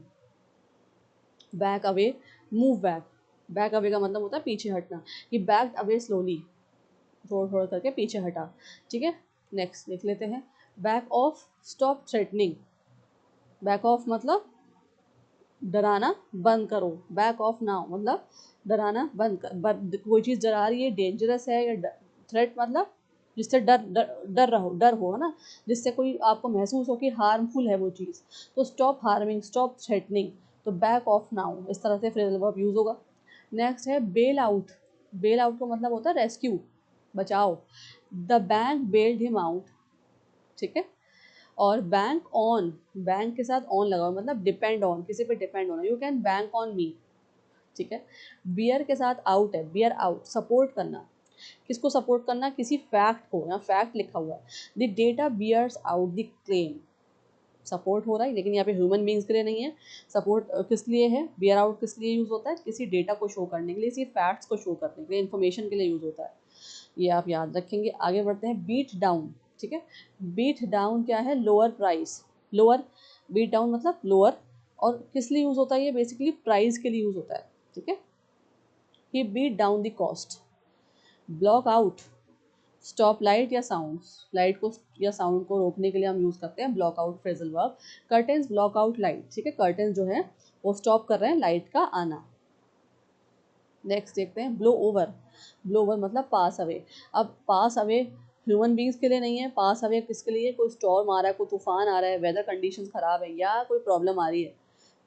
back away, move back, back away का मतलब होता है पीछे हटना, कि बैक अवे स्लोली, थोड़ा थोड़ा करके पीछे हटा, ठीक है। नेक्स्ट देख लेते हैं, back of, stop threatening, back of मतलब डराना बंद करो, बैक ऑफ नाउ मतलब डराना बंद कर, कोई चीज़ डरा रही है, डेंजरस है, या थ्रेट मतलब जिससे डर डर डर रहो, डर हो, है ना, जिससे कोई आपको महसूस हो कि हार्मफुल है वो चीज़, तो स्टॉप हार्मिंग, स्टॉप थ्रेटनिंग, तो बैक ऑफ नाउ, इस तरह से फ्रेजल वर्ब यूज़ होगा। नेक्स्ट है बेल आउट, बेल आउट का मतलब होता है रेस्क्यू, बचाओ। द बैंक बेल्ड हिम आउट, ठीक है। और बैंक ऑन, बैंक के साथ ऑन लगा हुआ मतलब डिपेंड ऑन, किसी पे डिपेंड होना, you can bank on me, ठीक है। बियर के साथ आउट है, बियर आउट, सपोर्ट करना, किसको सपोर्ट करना, किसी फैक्ट को, यहाँ फैक्ट लिखा हुआ है, the data bears out the claim, support हो रहा है, लेकिन यहाँ पे ह्यूमन बींग्स के लिए नहीं है, सपोर्ट किस लिए है, बियर आउट किस लिए यूज़ होता है, किसी डेटा को शो करने के लिए, किसी फैक्ट्स को शो करने के लिए, इन्फॉर्मेशन के लिए यूज़ होता है, ये आप याद रखेंगे। आगे बढ़ते हैं, बीट डाउन, ठीक है। बीट डाउन क्या है, lower price, lower, beat down मतलब लोअर, और किस लिए यूज़ होता है ये, बेसिकली प्राइस के लिए यूज़ होता है, ठीक है। He beat down the cost. Block out, stop light या साउंड, लाइट को या साउंड को रोकने के लिए हम यूज़ करते हैं block out phrasal verb. Curtains block out light, ठीक है, कर्टेन्स जो है वो स्टॉप कर रहे हैं लाइट का आना। नेक्स्ट देखते हैं, ब्लो ओवर, ब्लो ओवर मतलब पास अवे। अब पास अवे ह्यूमन बींग्स के लिए नहीं है, पास अवे किसके लिए, कोई स्टॉर्म आ रहा है, कोई तूफान आ रहा है, वेदर कंडीशंस ख़राब है, या कोई प्रॉब्लम आ रही है,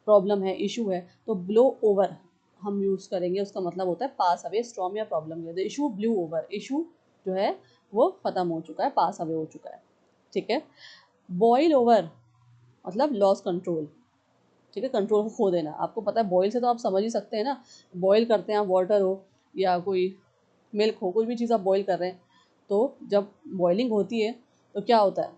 प्रॉब्लम है, इशू है, तो ब्लो ओवर हम यूज़ करेंगे, उसका मतलब होता है पास अवे स्टॉर्म या प्रॉब्लम के, इशू ब्लू ओवर, इशू जो है वो ख़त्म हो चुका है, पास अवे हो चुका है, ठीक है। बॉयल ओवर मतलब लॉस कंट्रोल, ठीक है, कंट्रोल को खो देना। आपको पता है बॉयल से तो आप समझ ही सकते हैं ना, बॉयल करते हैं आप, वाटर हो या कोई मिल्क हो, कोई भी चीज़ आप बॉयल कर रहे हैं, तो जब बॉइलिंग होती है तो क्या होता है,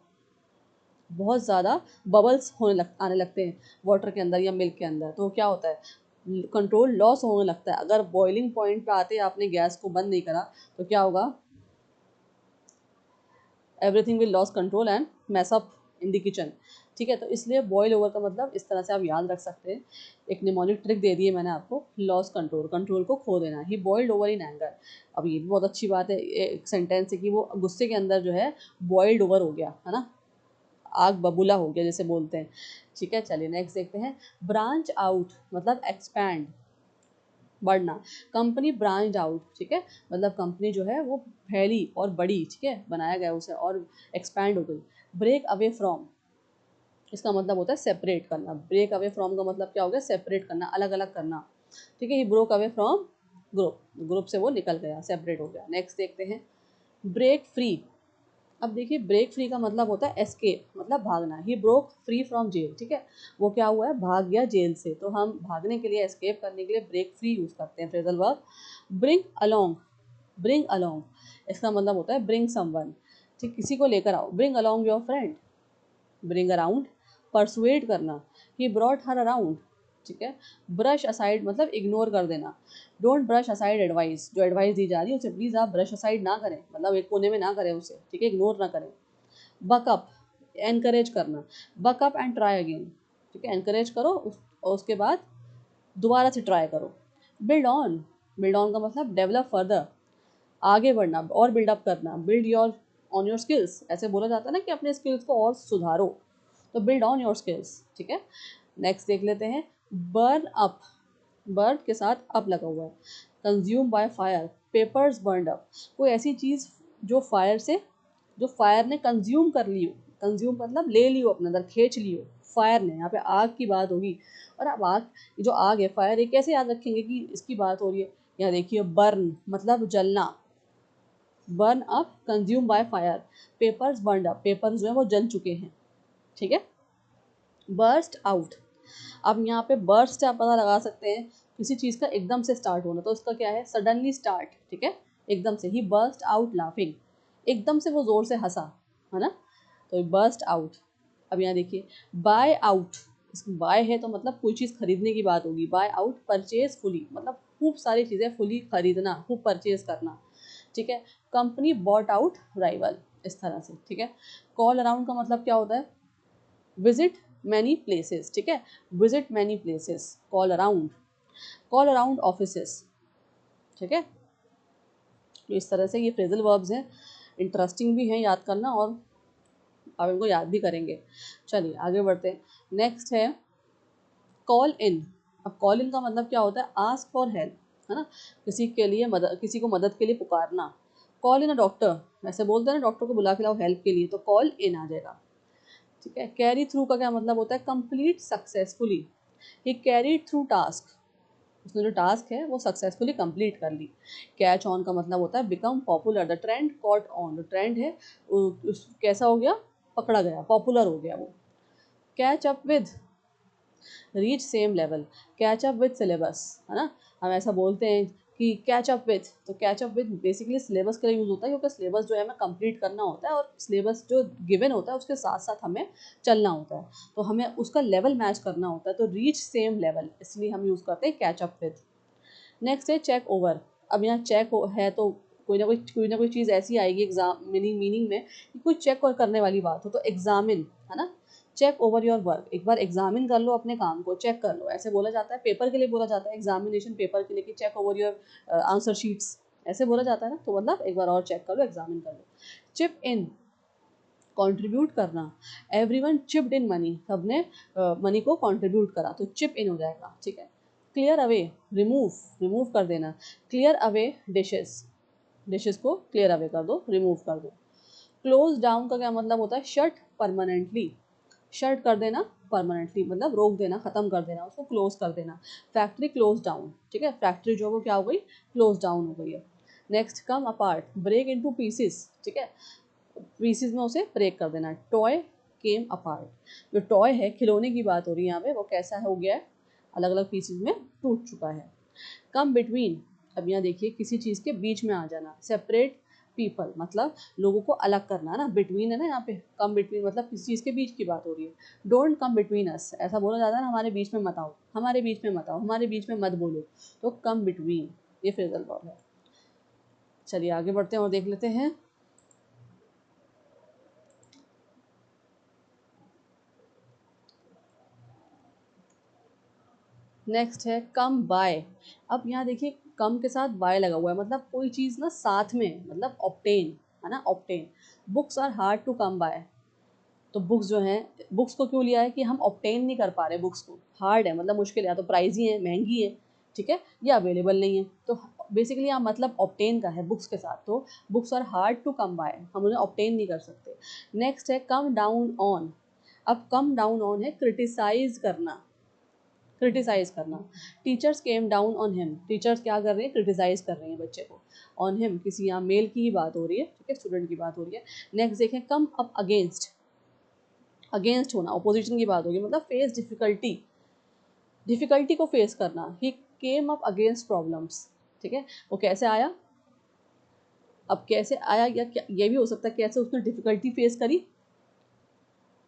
बहुत ज़्यादा बबल्स आने लगते हैं वाटर के अंदर या मिल्क के अंदर, तो क्या होता है, कंट्रोल लॉस होने लगता है। अगर बॉइलिंग पॉइंट पे आते आपने गैस को बंद नहीं करा तो क्या होगा, everything will loss control and mess up in the kitchen, ठीक है। तो इसलिए बॉयल ओवर का मतलब इस तरह से आप याद रख सकते हैं, एक निमोनिक ट्रिक दे दी है मैंने आपको, लॉस कंट्रोल, कंट्रोल को खो देना। ही बॉइल्ड ओवर इन एंगर, अब ये भी बहुत अच्छी बात है, एक सेंटेंस है कि वो गुस्से के अंदर जो है बॉइल्ड ओवर हो गया, है ना, आग बबूला हो गया जैसे बोलते हैं, ठीक है। चलिए नेक्स्ट देखते हैं, ब्रांच आउट मतलब एक्सपैंड, बढ़ना। कंपनी ब्रांच आउट, ठीक है, मतलब कंपनी जो है वो फैली और बड़ी, ठीक है, बनाया गया उसे और एक्सपैंड हो गई। ब्रेक अवे फ्रॉम, इसका मतलब होता है सेपरेट करना, ब्रेक अवे फ्रॉम का मतलब क्या हो गया, सेपरेट करना, अलग अलग करना, ठीक है। He broke away from group, group से वो निकल गया, सेपरेट हो गया। नेक्स्ट देखते हैं, ब्रेक फ्री। अब देखिए ब्रेक फ्री का मतलब होता है एस्केप, मतलब भागना। He broke free from jail, ठीक है, वो क्या हुआ है, भाग गया जेल से, तो हम भागने के लिए, एस्केप करने के लिए ब्रेक फ्री यूज़ करते हैं phrasal verb. Bring along, bring along इसका मतलब होता है ब्रिंग समवन, ठीक, किसी को लेकर आओ, bring along your friend. Bring around, persuade करना, ही ब्रॉट हर अराउंड, ठीक है। ब्रश असाइड मतलब इग्नोर कर देना, डोंट ब्रश असाइड एडवाइस, जो एडवाइस दी जा रही है उसे प्लीज़ आप ब्रश असाइड ना करें, मतलब एक कोने में ना करें उसे, ठीक है, इग्नोर ना करें। बकअप एनकरेज करना, बकअप एंड ट्राई अगेन, ठीक है, एनकरेज करो और उसके बाद दोबारा से ट्राई करो। बिल्ड ऑन का मतलब डेवलप फर्दर, आगे बढ़ना और बिल्डअप करना, build your on your skills, ऐसे बोला जाता है ना कि अपने स्किल्स को और सुधारो, तो बिल्ड ऑन योर स्किल्स, ठीक है। नेक्स्ट देख लेते हैं, बर्न अप, बर्न के साथ अप लगा हुआ है। Consume by fire, papers burn up, कोई ऐसी चीज़ जो फायर से, जो फायर ने कंज्यूम कर ली हो, कंज्यूम मतलब ले ली हो अपने अंदर, खींच ली हो फायर ने, यहाँ पे आग की बात होगी। और अब आग, जो आग है फायर, ये कैसे याद रखेंगे कि इसकी बात हो रही है, यहाँ देखिए बर्न मतलब जलना, burn up consume by fire, papers burn up, papers जो है वो जल चुके हैं, ठीक है। बर्स्ट आउट, अब यहाँ पे बर्स्ट आप पता लगा सकते हैं किसी चीज़ का एकदम से स्टार्ट होना, तो उसका क्या है, सडनली स्टार्ट, ठीक है, एकदम से ही बर्स्ट आउट लाफिंग, एकदम से वो जोर से हंसा, है ना, तो बर्स्ट आउट। अब यहाँ देखिए बाय आउट, बाय है तो मतलब कोई चीज़ खरीदने की बात होगी, बाय आउट परचेज फुली, मतलब खूब सारी चीज़ें फुली खरीदना, खूब परचेज करना, ठीक है। कंपनी बॉट आउट राइवल, इस तरह से, ठीक है। कॉल अराउंड का मतलब क्या होता है, विजिट मैनी प्लेसेस, ठीक है, visit many places, call around offices, ठीक है। तो इस तरह से ये फ्रेजल वर्ब्स हैं, इंटरेस्टिंग भी हैं याद करना, और आप इनको याद भी करेंगे। चलिए आगे बढ़ते हैं। नेक्स्ट है कॉल इन। अब कॉल इन का मतलब क्या होता है, आस्क फॉर हेल्प, है ना, किसी के लिए मदद, किसी को मदद के लिए पुकारना। कॉल इन अ डॉक्टर, ऐसे बोलते हैं ना, डॉक्टर को बुला के लाओ हेल्प के लिए, तो कॉल इन आ जाएगा, ठीक है। कैरी थ्रू का क्या मतलब होता है, कंप्लीट सक्सेसफुली, ही कैरीड थ्रू टास्क, उसने जो टास्क है वो सक्सेसफुली कंप्लीट कर ली। कैच ऑन का मतलब होता है become popular, the trend caught on, जो ट्रेंड है कैसा हो गया, पकड़ा गया, पॉपुलर हो गया वो। Catch up with, reach same level, catch up with syllabus, है ना, हम ऐसा बोलते हैं कि कैच अप विद, तो catch up with basically syllabus के लिए यूज़ होता है, क्योंकि सिलेबस जो है हमें कंप्लीट करना होता है, और सिलेबस जो गिवन होता है उसके साथ साथ हमें चलना होता है, तो हमें उसका लेवल मैच करना होता है, तो रीच सेम लेवल, इसलिए हम यूज़ करते हैं कैच अप विद। नेक्स्ट है चेक ओवर। अब यहाँ चेक है तो कोई ना कोई चीज़ ऐसी आएगी एग्जाम मीनिंग में कि कोई चेक और करने वाली बात हो, तो एग्जामिन, है ना, चेक ओवर योर वर्क, एक बार एग्जामिन कर लो अपने काम को, चेक कर लो, ऐसे बोला जाता है, पेपर के लिए बोला जाता है, एग्जामिनेशन पेपर के लिए कि check over your answer sheets, ऐसे बोला जाता है ना, तो मतलब एक बार और चेक कर लो, एग्जामिन कर लो। चिप इन, कंट्रीब्यूट करना, एवरीवन चिप्ड इन मनी, सबने मनी को कंट्रीब्यूट करा, तो चिप इन हो जाएगा, ठीक है। क्लियर अवे, रिमूव, रिमूव कर देना, क्लियर अवे डिशेस, डिशेस को क्लियर अवे कर दो, रिमूव कर दो। क्लोज डाउन का क्या मतलब होता है, शट परमानेंटली, शट कर देना परमानेंटली, मतलब रोक देना, खत्म कर देना, उसको क्लोज कर देना। फैक्ट्री क्लोज डाउन, ठीक है, फैक्ट्री जो है वो क्या हो गई, क्लोज डाउन हो गई है। Next come apart, break into pieces, ठीक है, पीसेस में उसे ब्रेक कर देना। टॉय केम अपार्ट, जो टॉय है, खिलौने की बात हो रही है यहाँ पे, वो कैसा हो गया है, अलग अलग पीसेस में टूट चुका है। कम बिटवीन, अब यहाँ देखिए किसी चीज़ के बीच में आ जाना, सेपरेट पीपल मतलब लोगों को अलग करना ना, बिटवीन है ना यहाँ पे, कम बिटवीन मतलब किसी चीज़ के बीच की बात हो रही है। डोंट कम बिटवीन अस, ऐसा बोला जाता है ना, हमारे बीच में मत आओ, हमारे बीच में मत आओ, हमारे बीच में मत बोलो, तो कम बिटवीन, ये फ्रेजल वर्ब है। चलिए आगे बढ़ते हैं और देख लेते हैं। नेक्स्ट है कम बाय। अब यहाँ देखिए कम के साथ बाय लगा हुआ है, मतलब कोई चीज़ ना साथ में, मतलब ऑब्टेन, है ना, obtain. Books are hard to come by, तो बुक्स जो हैं, बुक्स को क्यों लिया है कि हम ऑब्टेन नहीं कर पा रहे बुक्स को, हार्ड है मतलब मुश्किल है, या तो प्राइजी है, महंगी है, ठीक है, या अवेलेबल नहीं है, तो बेसिकली यहाँ मतलब ऑब्टेन का है बुक्स के साथ, तो books are hard to come by, हम उन्हें ऑब्टेन नहीं कर सकते। नेक्स्ट है कम डाउन ऑन। अब कम डाउन ऑन है क्रिटिसाइज करना, क्रिटिसाइज करना। Teachers came down on him, teachers क्या कर रहे हैं, क्रिटिसाइज कर रहे हैं बच्चे को। ऑन हिम किसी यहाँ मेल की ही बात हो रही है, ठीक है, स्टूडेंट की बात हो रही है। नेक्स्ट देखें कम अप अगेंस्ट, अगेंस्ट होना, ऑपोजिशन की बात होगी, मतलब फेस डिफिकल्टी, डिफिकल्टी को फेस करना। ही केम अप अगेंस्ट प्रॉब्लम्स, ठीक है, वो कैसे आया, अब कैसे आया, या ये भी हो सकता है कैसे उसने डिफिकल्टी फेस करी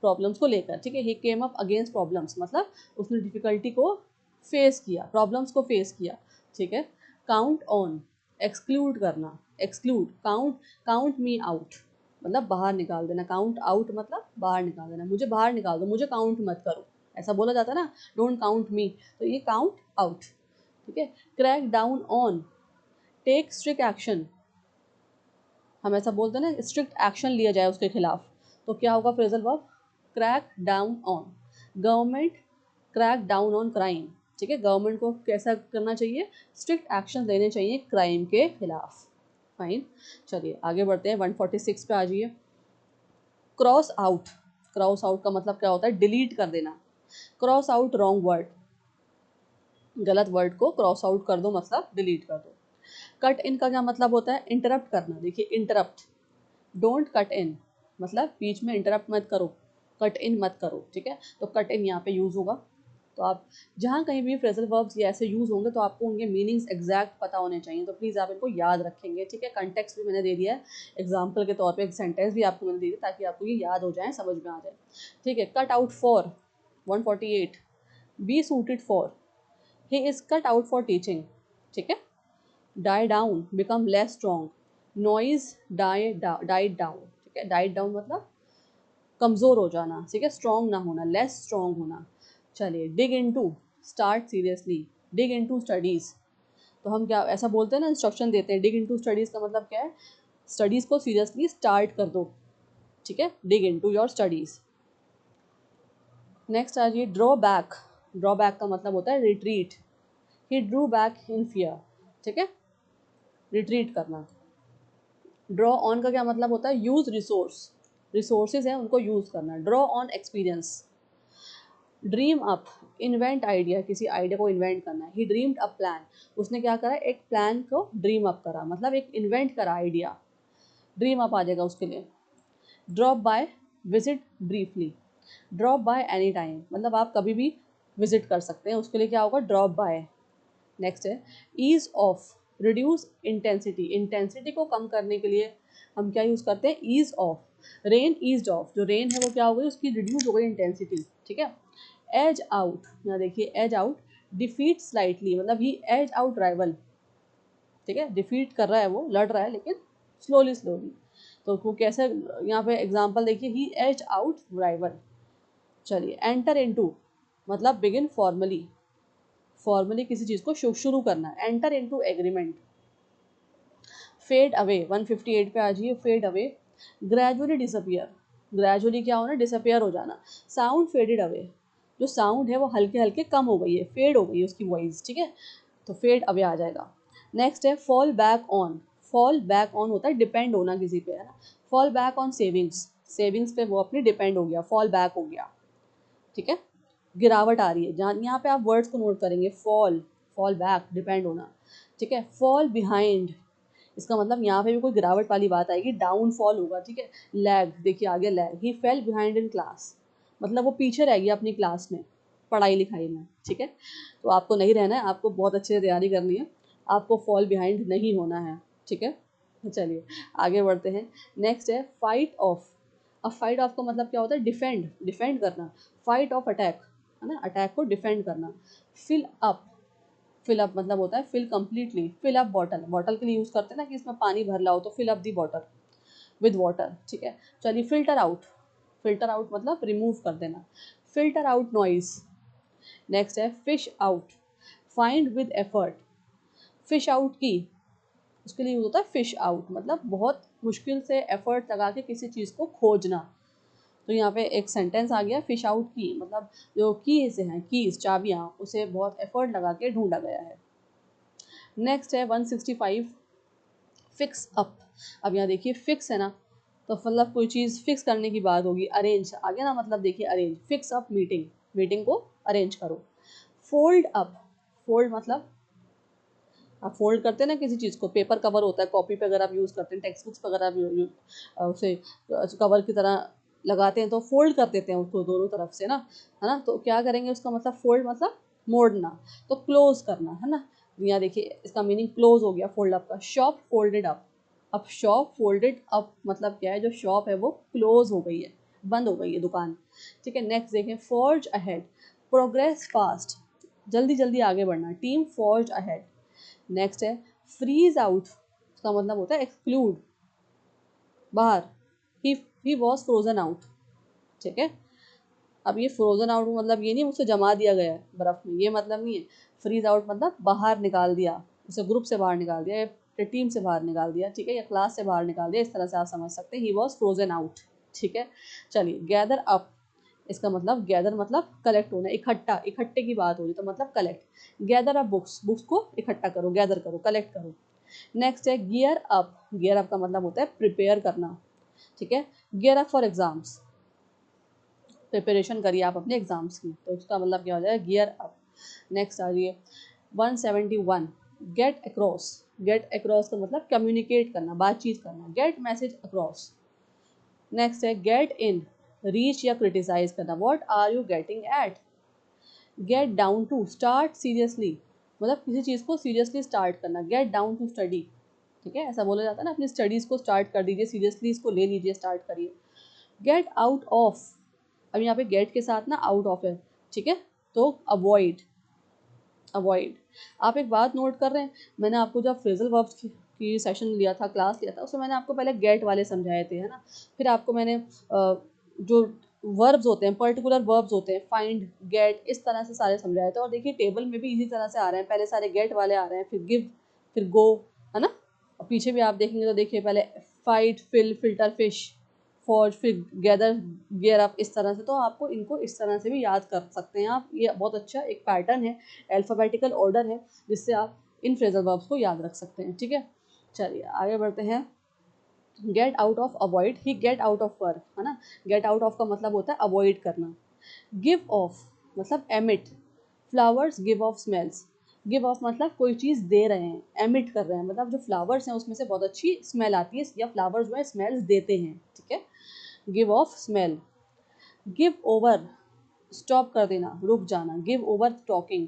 प्रॉब्लम्स को लेकर, ठीक है। ही केम अप अगेंस्ट प्रॉब्लम्स मतलब उसने डिफिकल्टी को फेस किया, प्रॉब्लम्स को फेस किया, ठीक है। काउंट ऑन, एक्सक्लूड करना, exclude, count, count me out मतलब बाहर निकाल देना, काउंट आउट मतलब बाहर निकाल देना, मुझे बाहर निकाल दो, मुझे काउंट मत करो, ऐसा बोला जाता है ना, डोंट काउंट मी, तो ये काउंट आउट, ठीक है। Crack down on, take strict action, हम ऐसा बोलते हैं ना, स्ट्रिक्ट एक्शन लिया जाए उसके खिलाफ, तो क्या होगा phrasal verb, crack down on. Government crack down on crime, ठीक है, गवर्नमेंट को कैसा करना चाहिए, स्ट्रिक्ट एक्शन लेने चाहिए क्राइम के खिलाफ। फाइन, चलिए आगे बढ़ते हैं, 146 पे आ जाइए। क्रॉस आउट, क्रॉस आउट का मतलब क्या होता है, डिलीट कर देना। क्रॉस आउट रॉन्ग वर्ड, गलत वर्ड को क्रॉस आउट कर दो मतलब डिलीट कर दो। कट इन का क्या मतलब होता है, इंटरप्ट करना, देखिए इंटरप्ट, डोंट कट इन मतलब बीच में इंटरप्ट मत करो, कट इन मत करो, ठीक है, तो कट इन यहाँ पे यूज़ होगा। तो आप जहाँ कहीं भी फ्रेजल वर्ब्स ये ऐसे यूज़ होंगे तो आपको उनके मीनिंग्स एग्जैक्ट पता होने चाहिए, तो प्लीज़ आप इनको याद रखेंगे, ठीक है। कंटेक्स्ट भी मैंने दे दिया है, एग्जाम्पल के तौर पे एक सेंटेंस भी आपको मैंने दे दिया ताकि आपको ये याद हो जाए, समझ में आ जाए, ठीक है। Cut out for 148, be suited for, he is cut out for teaching, ठीक है। Die down, become less strong, noise died down, ठीक है, डाइड डाउन मतलब कमज़ोर हो जाना, ठीक है, स्ट्रॉन्ग ना होना, लेस स्ट्रॉन्ग होना। चलिए dig into, start seriously, dig into studies, तो हम क्या ऐसा बोलते हैं ना, इंस्ट्रक्शन देते हैं, डिग इनटू स्टडीज़ का मतलब क्या है, स्टडीज़ को सीरियसली स्टार्ट कर दो, ठीक है, dig into your studies. Next आ जाइए, ड्रॉ बैक, ड्रॉ बैक का मतलब होता है retreat, he drew back in fear, ठीक है, रिट्रीट करना। ड्रॉ ऑन का क्या मतलब होता है, यूज़ रिसोर्स, रिसोर्सेज हैं उनको यूज़ करना, draw on experience. Dream up, invent idea, किसी आइडिया को इन्वेंट करना है, ही ड्रीम्ड अ प्लान, उसने क्या करा, एक प्लान को ड्रीम अप करा मतलब एक इन्वेंट करा आइडिया, ड्रीम अप आ जाएगा उसके लिए। Drop by, visit briefly, drop by any time मतलब आप कभी भी विजिट कर सकते हैं, उसके लिए क्या होगा, ड्रॉप बाय। नेक्स्ट है ease off, reduce intensity, intensity को कम करने के लिए हम क्या यूज़ करते हैं, ease off. Rain eased off, जो रेन है वो क्या हो गई, उसकी रिड्यूस हो गई इंटेंसिटी, ठीक है। एज आउट, यहाँ देखिए एज आउट, डिफीट स्लाइटली मतलब ही एज आउट राइवल, ठीक है, डिफीट कर रहा है वो, लड़ रहा है लेकिन स्लोली स्लोली, तो वो कैसे, यहाँ पे एग्जांपल देखिए, ही एज आउट राइवल। चलिए एंटर इनटू मतलब बिगिन फॉर्मली, फॉर्मली किसी चीज़ को शुरू करना, enter into agreement. Fade away 158 पे आ जाइए, fade away, gradually disappear, gradually क्या होना, डिसअपियर हो जाना। साउंड फेडेड अवे, जो साउंड है वो हल्के हल्के कम हो गई है, फेड हो गई है उसकी वॉइस, ठीक है, तो फेड अवे आ जाएगा। नेक्स्ट है fall back on, fall back on होता है डिपेंड होना किसी पे, है ना, fall back on savings, savings पे वो अपनी डिपेंड हो गया, फॉल बैक हो गया, ठीक है। गिरावट आ रही है, जहाँ यहाँ पे आप वर्ड्स को नोट करेंगे, फॉल, फॉल बैक डिपेंड होना, ठीक है। फॉल बिहाइंड, इसका मतलब यहाँ पे भी कोई गिरावट वाली बात आएगी, डाउनफॉल होगा, ठीक है। लैग, देखिए आगे lag, he fail behind in class मतलब वो पीछे रह गया अपनी क्लास में, पढ़ाई लिखाई में, ठीक है। तो आपको नहीं रहना है, आपको बहुत अच्छे से तैयारी करनी है, आपको फॉल बिहाइंड नहीं होना है, ठीक है। चलिए आगे बढ़ते हैं। नेक्स्ट है फाइट ऑफ, अब फाइट ऑफ का मतलब क्या होता है, डिफेंड, डिफेंड करना, फाइट ऑफ अटैक, है ना, अटैक को डिफेंड करना। फिल अप, फिल अप मतलब होता है fill completely, fill up bottle, bottle के लिए यूज़ करते हैं ना कि इसमें पानी भर ला हो, तो fill up the bottle with water, ठीक है। चलिए फिल्टर आउट, फिल्टर आउट मतलब रिमूव कर देना, फिल्टर आउट नॉइज। नेक्स्ट है fish out, find with effort, fish out की, उसके लिए यूज होता है फिश आउट मतलब बहुत मुश्किल से एफर्ट लगा के किसी चीज़ को खोजना, तो यहाँ पे एक सेंटेंस आ गया, फिश आउट की मतलब जो कीज हैं, कीज चाबियाँ, उसे बहुत एफर्ट लगा के ढूंढा गया है। नेक्स्ट है 165, फिक्स अप, अब यहाँ देखिए फिक्स है ना, तो मतलब कोई चीज़ फिक्स करने की बात होगी, अरेंज आ गया ना, मतलब देखिए arrange, fix up meeting, meeting को अरेंज करो। फोल्ड अप, फोल्ड मतलब आप फोल्ड करते हैं ना किसी चीज़ को, पेपर कवर होता है कॉपी पे अगर आप यूज़ करते हैं, टेक्स्ट बुक्स पे अगर आप उसे कवर की तरह लगाते हैं तो फोल्ड कर देते हैं उसको दोनों तरफ से ना, है ना, तो क्या करेंगे उसका मतलब, फोल्ड मतलब मोड़ना, तो क्लोज करना, है ना। यहाँ देखिए इसका मीनिंग क्लोज हो गया फोल्ड अप का। शॉप फोल्डेड अप, अब शॉप फोल्डेड अप मतलब क्या है, जो शॉप है वो क्लोज हो गई है, बंद हो गई है दुकान, ठीक है। नेक्स्ट देखें, फॉर्ज अहेड, प्रोग्रेस फास्ट, जल्दी जल्दी आगे बढ़ना, टीम फॉर्ज अहेड। नेक्स्ट है फ्रीज आउट, उसका मतलब होता है एक्सक्लूड, बाहर, ही वॉज फ्रोजन आउट, ठीक है। अब ये फ्रोजन आउट मतलब ये नहीं उसे जमा दिया गया है बर्फ में, ये मतलब नहीं है। फ्रीज आउट मतलब बाहर निकाल दिया, उसे ग्रुप से बाहर निकाल दिया या टीम से बाहर निकाल दिया, ठीक है, या क्लास से बाहर निकाल दिया, इस तरह से आप समझ सकते हैं ही वॉज फ्रोजन आउट, ठीक है। चलिए गैदर अप, इसका मतलब गैदर मतलब कलेक्ट होना, इकट्ठा, इकट्ठे की बात हो रही तो मतलब collect. Gather up books, books को इकट्ठा करो, गैदर करो, कलेक्ट करो। नेक्स्ट है गियर अप, गियर अप का मतलब होता है प्रिपेयर करना, ठीक है। Gear up for exams, preparation करिए आप अपने एग्जाम्स की, तो उसका मतलब क्या हो जाएगा गियर अप। नेक्स्ट आ रही है 171 गेट अक्रॉस, गेट अक्रॉस का मतलब कम्युनिकेट करना, बातचीत करना, गेट मैसेज अक्रॉस। नेक्स्ट है गेट इन, रीच या क्रिटिसाइज करना, what are you getting at. Get down to, start seriously, मतलब किसी चीज़ को सीरियसली स्टार्ट करना, गेट डाउन टू स्टडी, ठीक है, ऐसा बोला जाता है ना, अपनी स्टडीज़ को स्टार्ट कर दीजिए, सीरियसली इसको ले लीजिए, स्टार्ट करिए। गेट आउट ऑफ, अब यहाँ पे गेट के साथ ना आउट ऑफ है, ठीक है, तो अवॉइड, अवॉइड। आप एक बात नोट कर रहे हैं, मैंने आपको जब फ्रेजल वर्ब्स की सेशन लिया था, क्लास लिया था, उसमें मैंने आपको पहले गेट वाले समझाए थे, है ना, फिर आपको मैंने जो वर्ब्स होते हैं, पर्टिकुलर वर्ब्स होते हैं, फाइंड, गेट, इस तरह से सारे समझाए थे। और देखिए टेबल में भी इसी तरह से आ रहे हैं, पहले सारे गेट वाले आ रहे हैं, फिर गिव, फिर गो, है ना। और पीछे भी आप देखेंगे तो देखिए पहले fight, fill, filter, fish, forge, फिर गैदर, गियर अप, इस तरह से। तो आपको इनको इस तरह से भी याद कर सकते हैं आप, ये बहुत अच्छा एक पैटर्न है, अल्फ़ाबेटिकल ऑर्डर है, जिससे आप इन फ्रेजल वर्ब्स को याद रख सकते हैं, ठीक है। चलिए आगे बढ़ते हैं। Get out of avoid, he get out of work, है ना। गेट आउट ऑफ का मतलब होता है अवॉइड करना। गिव ऑफ मतलब emit, flowers give of smells, give of मतलब कोई चीज़ दे रहे हैं, एमिट कर रहे हैं, मतलब जो फ्लावर्स हैं उसमें से बहुत अच्छी स्मेल आती है, या फ्लावर्स जो है स्मेल्स देते हैं, ठीक है, give of smell. Give over, stop कर देना, रुक जाना, गिव ओवर टॉकिंग,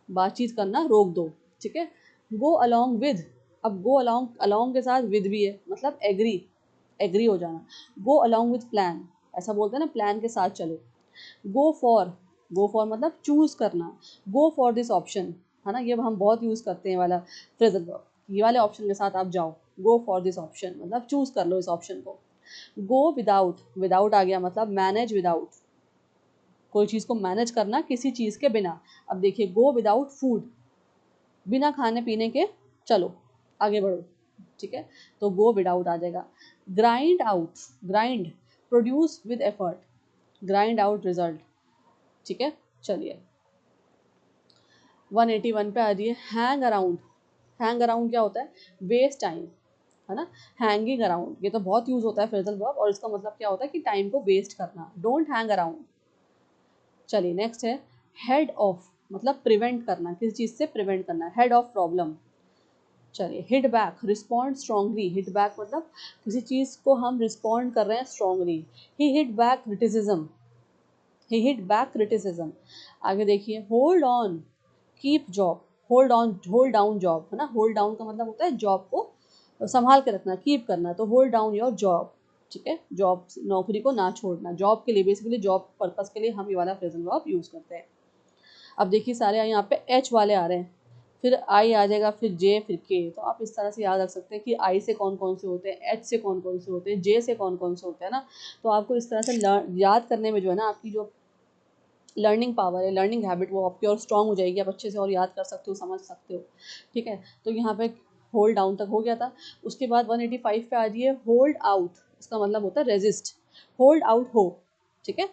बातचीत करना रोक दो, ठीक है। गो अलॉन्ग विद, अब गो अलॉन्ग, अलॉन्ग के साथ विद भी है, मतलब एग्री, एग्री हो जाना। गो अलॉन्ग विद प्लान, ऐसा बोलते हैं ना, प्लान के साथ चलो। गो फॉर, गो फॉर मतलब चूज करना, गो फॉर दिस ऑप्शन, है ना, ये हम बहुत यूज़ करते हैं वाला फ्रेजल वर्ब, ये वाले ऑप्शन के साथ आप जाओ, गो फॉर दिस ऑप्शन मतलब चूज कर लो इस ऑप्शन को। गो विदाउट, विदाउट आ गया मतलब मैनेज विदाउट, कोई चीज़ को मैनेज करना किसी चीज़ के बिना। अब देखिए गो विदाउट फूड, बिना खाने पीने के चलो, आगे बढ़ो, ठीक है, तो गो विदाउट आ जाएगा। Grind out, grind, produce with effort, grind out result, ठीक है। चलिए 181 पे आ जाइए। हैंग अराउंड, हैंग अराउंड क्या होता है, वेस्ट टाइम, है ना। हैंगिंग अराउंड, ये तो बहुत यूज होता है फ्रेजल वर्ब, और इसका मतलब क्या होता है कि टाइम को वेस्ट करना, डोंट हैंग अराउंड। चलिए नेक्स्ट है हेड ऑफ, मतलब प्रिवेंट करना, किसी चीज़ से प्रिवेंट करना, हेड ऑफ प्रॉब्लम। चलिए hit back, respond strongly, hit back मतलब किसी चीज़ को हम रिस्पॉन्ड कर रहे हैं स्ट्रांगली। ही हिट बैक क्रिटिसिज्म, ही हिट बैक क्रिटिसिज्म। आगे देखिए hold on, keep job, hold on, hold down job, है ना, होल्ड डाउन का मतलब होता है जॉब को संभाल के रखना, कीप करना, तो होल्ड डाउन योर जॉब, ठीक है, जॉब, नौकरी को ना छोड़ना, जॉब के लिए, बेसिकली जॉब पर्पस के लिए हम ये वाला फ्रेजल वर्ब यूज़ करते हैं। अब देखिए सारे यहाँ पे एच वाले आ रहे हैं, फिर आई आ जाएगा, फिर जे, फिर के, तो आप इस तरह से याद रख सकते हैं कि आई से कौन कौन से होते हैं, एच से कौन कौन से होते हैं, जे से कौन कौन से होते हैं ना। तो आपको इस तरह से याद करने में जो है ना, आपकी जो लर्निंग पावर है, लर्निंग हैबिट, वो आपकी और स्ट्रांग हो जाएगी, आप अच्छे से और याद कर सकते हो, समझ सकते हो, ठीक है। तो यहाँ पे होल्ड डाउन तक हो गया था। उसके बाद 185 पे आ जाइए। होल्ड आउट, इसका मतलब होता है रेजिस्ट, होल्ड आउट होप, ठीक है,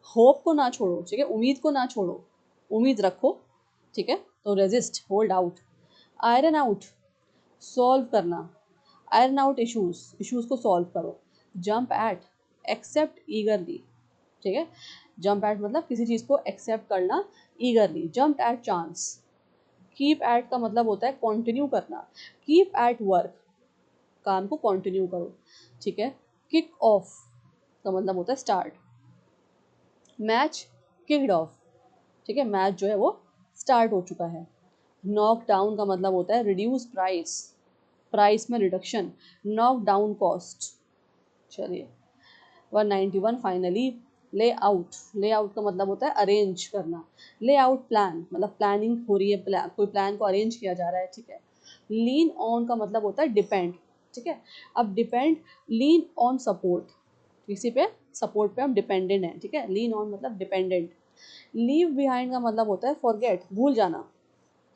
होप को ना छोड़ो, ठीक है, उम्मीद को ना छोड़ो, उम्मीद रखो, ठीक है, तो resist, hold out. Iron out, solve करना, आयरन आउट इश्यूज, इश्यूज को सॉल्व करो। जंप एट, एक्सेप्ट ईगरली, ठीक है, जंप एट मतलब किसी चीज़ को एक्सेप्ट करना ईगरली। Jump eight chance. Keep at का मतलब होता है कंटिन्यू करना, कीप एट वर्क, काम को कंटिन्यू करो, ठीक है। किक ऑफ का मतलब होता है स्टार्ट। मैच किक्ड ऑफ, ठीक है, मैच जो है वो स्टार्ट हो चुका है। नॉक डाउन का मतलब होता है रिड्यूस प्राइस, प्राइस में रिडक्शन, नॉक डाउन कॉस्ट। चलिए 191 फाइनली। ले आउट का मतलब होता है अरेंज करना, ले आउट प्लान मतलब प्लानिंग हो रही है, कोई प्लान को अरेंज किया जा रहा है, ठीक है। लीन ऑन का मतलब होता है डिपेंड, ठीक है। अब डिपेंड, लीन ऑन सपोर्ट, किसी पे सपोर्ट पे हम डिपेंडेंट हैं, ठीक है। लीन ऑन मतलब डिपेंडेंट। लीव बिहाइंड का मतलब होता है फॉरगेट, भूल जाना,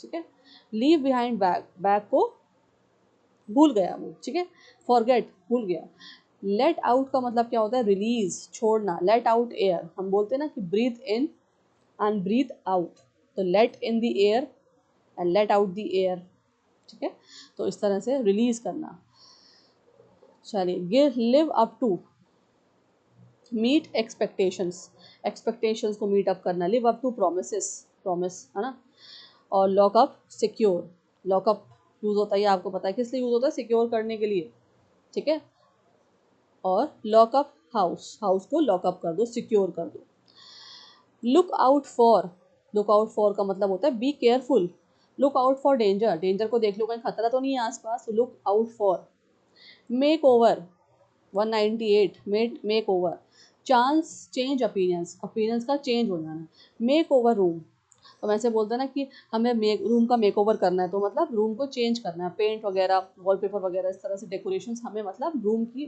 ठीक है। लीव बिहाइंड बैग, बैग को भूल गया वो, ठीक है। फॉरगेट, भूल गया। लेट आउट का मतलब क्या होता है, रिलीज, छोड़ना। लेट आउट एयर, हम बोलते हैं ना कि breathe in and breathe out, तो let in the air and let out the air, ठीक है। तो इस तरह से रिलीज करना। चलिए, give live up to, meet expectations, expectations को मीट अप करना। Live up to promises, promise है ना। और लॉकअप, सिक्योर, लॉकअप यूज होता है, आपको पता है किस लिए यूज होता है, सिक्योर करने के लिए, ठीक है। और लॉकअप हाउस, हाउस को लॉकअप कर दो, सिक्योर कर दो। Look out for, look out for का मतलब होता है be careful, look out for danger, danger को देख लो कहीं खतरा तो नहीं है आसपास, look out for. Make over, 198, make over, chance change appearance, appearance का चेंज हो जाना। मेक ओवर रूम, तो वैसे बोलते हैं ना कि हमें मेक रूम का मेक ओवर करना है, तो मतलब रूम को चेंज करना है, पेंट वगैरह, वॉलपेपर वगैरह, इस तरह से डेकोरेशन हमें मतलब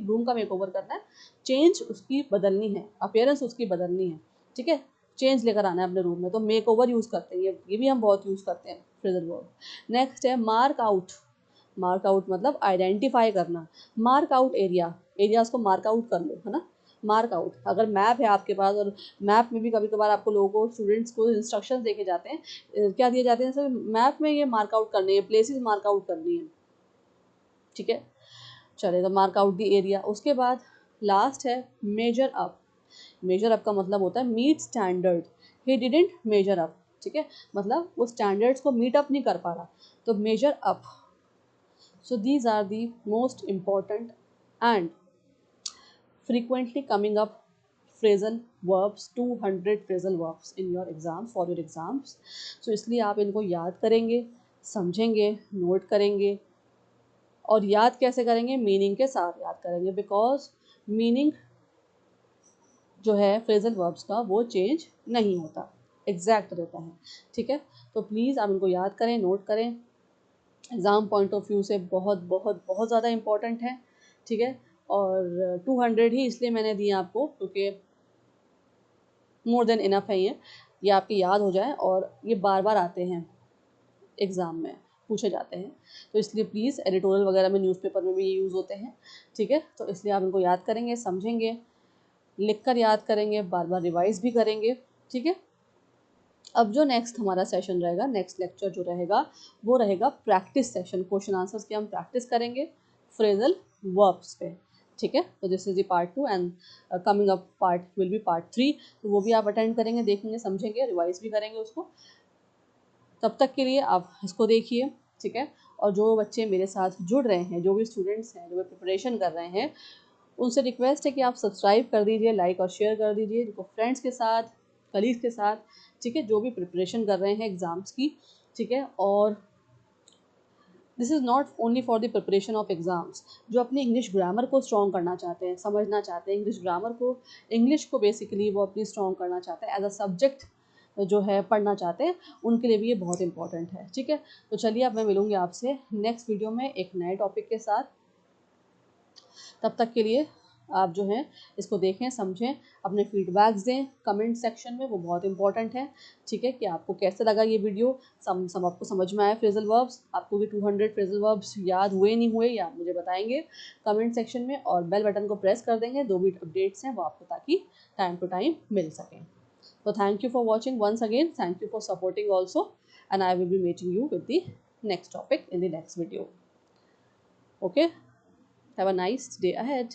रूम का मेक ओवर करना है, चेंज उसकी बदलनी है, अपीयरेंस उसकी बदलनी है, ठीक है। चेंज लेकर आना है अपने रूम में, तो मेक ओवर यूज़ करते हैं, ये भी हम बहुत यूज़ करते हैं फ्रेजल वर्ब। नेक्स्ट है मार्क आउट, मार्क आउट मतलब आइडेंटिफाई करना। मार्क आउट एरिया, एरियाज को मार्क आउट कर लो, है ना। मार्क आउट, अगर मैप है आपके पास, और मैप में भी कभी कभार आपको लोगों को, स्टूडेंट्स को इंस्ट्रक्शंस देखे जाते हैं, क्या दिए जाते हैं, जैसे मैप में ये मार्क आउट करनी है, प्लेसेस मार्क आउट करनी है, ठीक है। चले, तो मार्क आउट दी एरिया। उसके बाद लास्ट है मेजर अप, मेजर अप का मतलब होता है meet standard, he didn't measure up, ठीक है। मतलब वो स्टैंडर्ड्स को मीट अप नहीं कर पा रहा, तो major up. So these are the most important and frequently coming up phrasal verbs, 200 phrasal verbs in your exam, for your exams. So इसलिए आप इनको याद करेंगे, समझेंगे, नोट करेंगे, और याद कैसे करेंगे, मीनिंग के साथ याद करेंगे, बिकॉज मीनिंग जो है फ्रेजल वर्ब्स का वो चेंज नहीं होता, एग्जैक्ट रहता है, ठीक है। तो प्लीज़ आप इनको याद करें, नोट करें, एग्ज़ाम पॉइंट ऑफ व्यू से बहुत बहुत बहुत ज़्यादा इम्पॉर्टेंट है, ठीक है। और 200 ही इसलिए मैंने दिए आपको, क्योंकि मोर देन इनफ है ये आपकी याद हो जाए, और ये बार बार आते हैं एग्ज़ाम में, पूछे जाते हैं, तो इसलिए प्लीज़, एडिटोरियल वगैरह में, न्यूज़पेपर में भी ये यूज़ होते हैं, ठीक है। तो इसलिए आप इनको याद करेंगे, समझेंगे, लिख कर याद करेंगे, बार बार रिवाइज भी करेंगे, ठीक है। अब जो नेक्स्ट हमारा सेशन रहेगा, नेक्स्ट लेक्चर जो रहेगा, वो रहेगा प्रैक्टिस सेशन, क्वेश्चन आंसर्स की हम प्रैक्टिस करेंगे फ्रेजल वर्ब्स पे, ठीक है। तो this is the part 2 and coming up part will be part 3, तो वो भी आप अटेंड करेंगे, देखेंगे, समझेंगे, रिवाइज भी करेंगे उसको। तब तक के लिए आप इसको देखिए, ठीक है। और जो बच्चे मेरे साथ जुड़ रहे हैं, जो भी स्टूडेंट्स हैं, जो भी प्रिपरेशन कर रहे हैं, उनसे रिक्वेस्ट है कि आप सब्सक्राइब कर दीजिए, लाइक और शेयर कर दीजिए, जिनको फ्रेंड्स के साथ, कलीग्स के साथ, ठीक है, जो भी प्रिपरेशन कर रहे हैं एग्ज़ाम्स की, ठीक है। और this is not only for the preparation of exams, जो अपनी इंग्लिश ग्रामर को स्ट्रॉन्ग करना चाहते हैं, समझना चाहते हैं इंग्लिश ग्रामर को, इंग्लिश को बेसिकली वो अपनी स्ट्रॉन्ग करना चाहते हैं, एज अ सब्जेक्ट जो है पढ़ना चाहते हैं, उनके लिए भी ये बहुत इंपॉर्टेंट है, ठीक है। तो चलिए, अब मैं मिलूँगी आपसे नेक्स्ट वीडियो में एक नए टॉपिक के साथ। तब तक के लिए आप जो हैं इसको देखें, समझें, अपने फीडबैक्स दें कमेंट सेक्शन में, वो बहुत इंपॉर्टेंट है, ठीक है। कि आपको कैसे लगा ये वीडियो, सब आपको समझ में आए फ्रेजल वर्ब्स, आपको भी 200 फ्रेजल वर्ब्स याद हुए नहीं हुए, या आप मुझे बताएंगे कमेंट सेक्शन में, और बेल बटन को प्रेस कर देंगे, जो भी अपडेट्स हैं वो आपको ताकि टाइम टू टाइम मिल सकें। तो thank you for watching once again, thank you for supporting also, and I will be meeting you with the next topic in the next video. Okay, have a nice day ahead.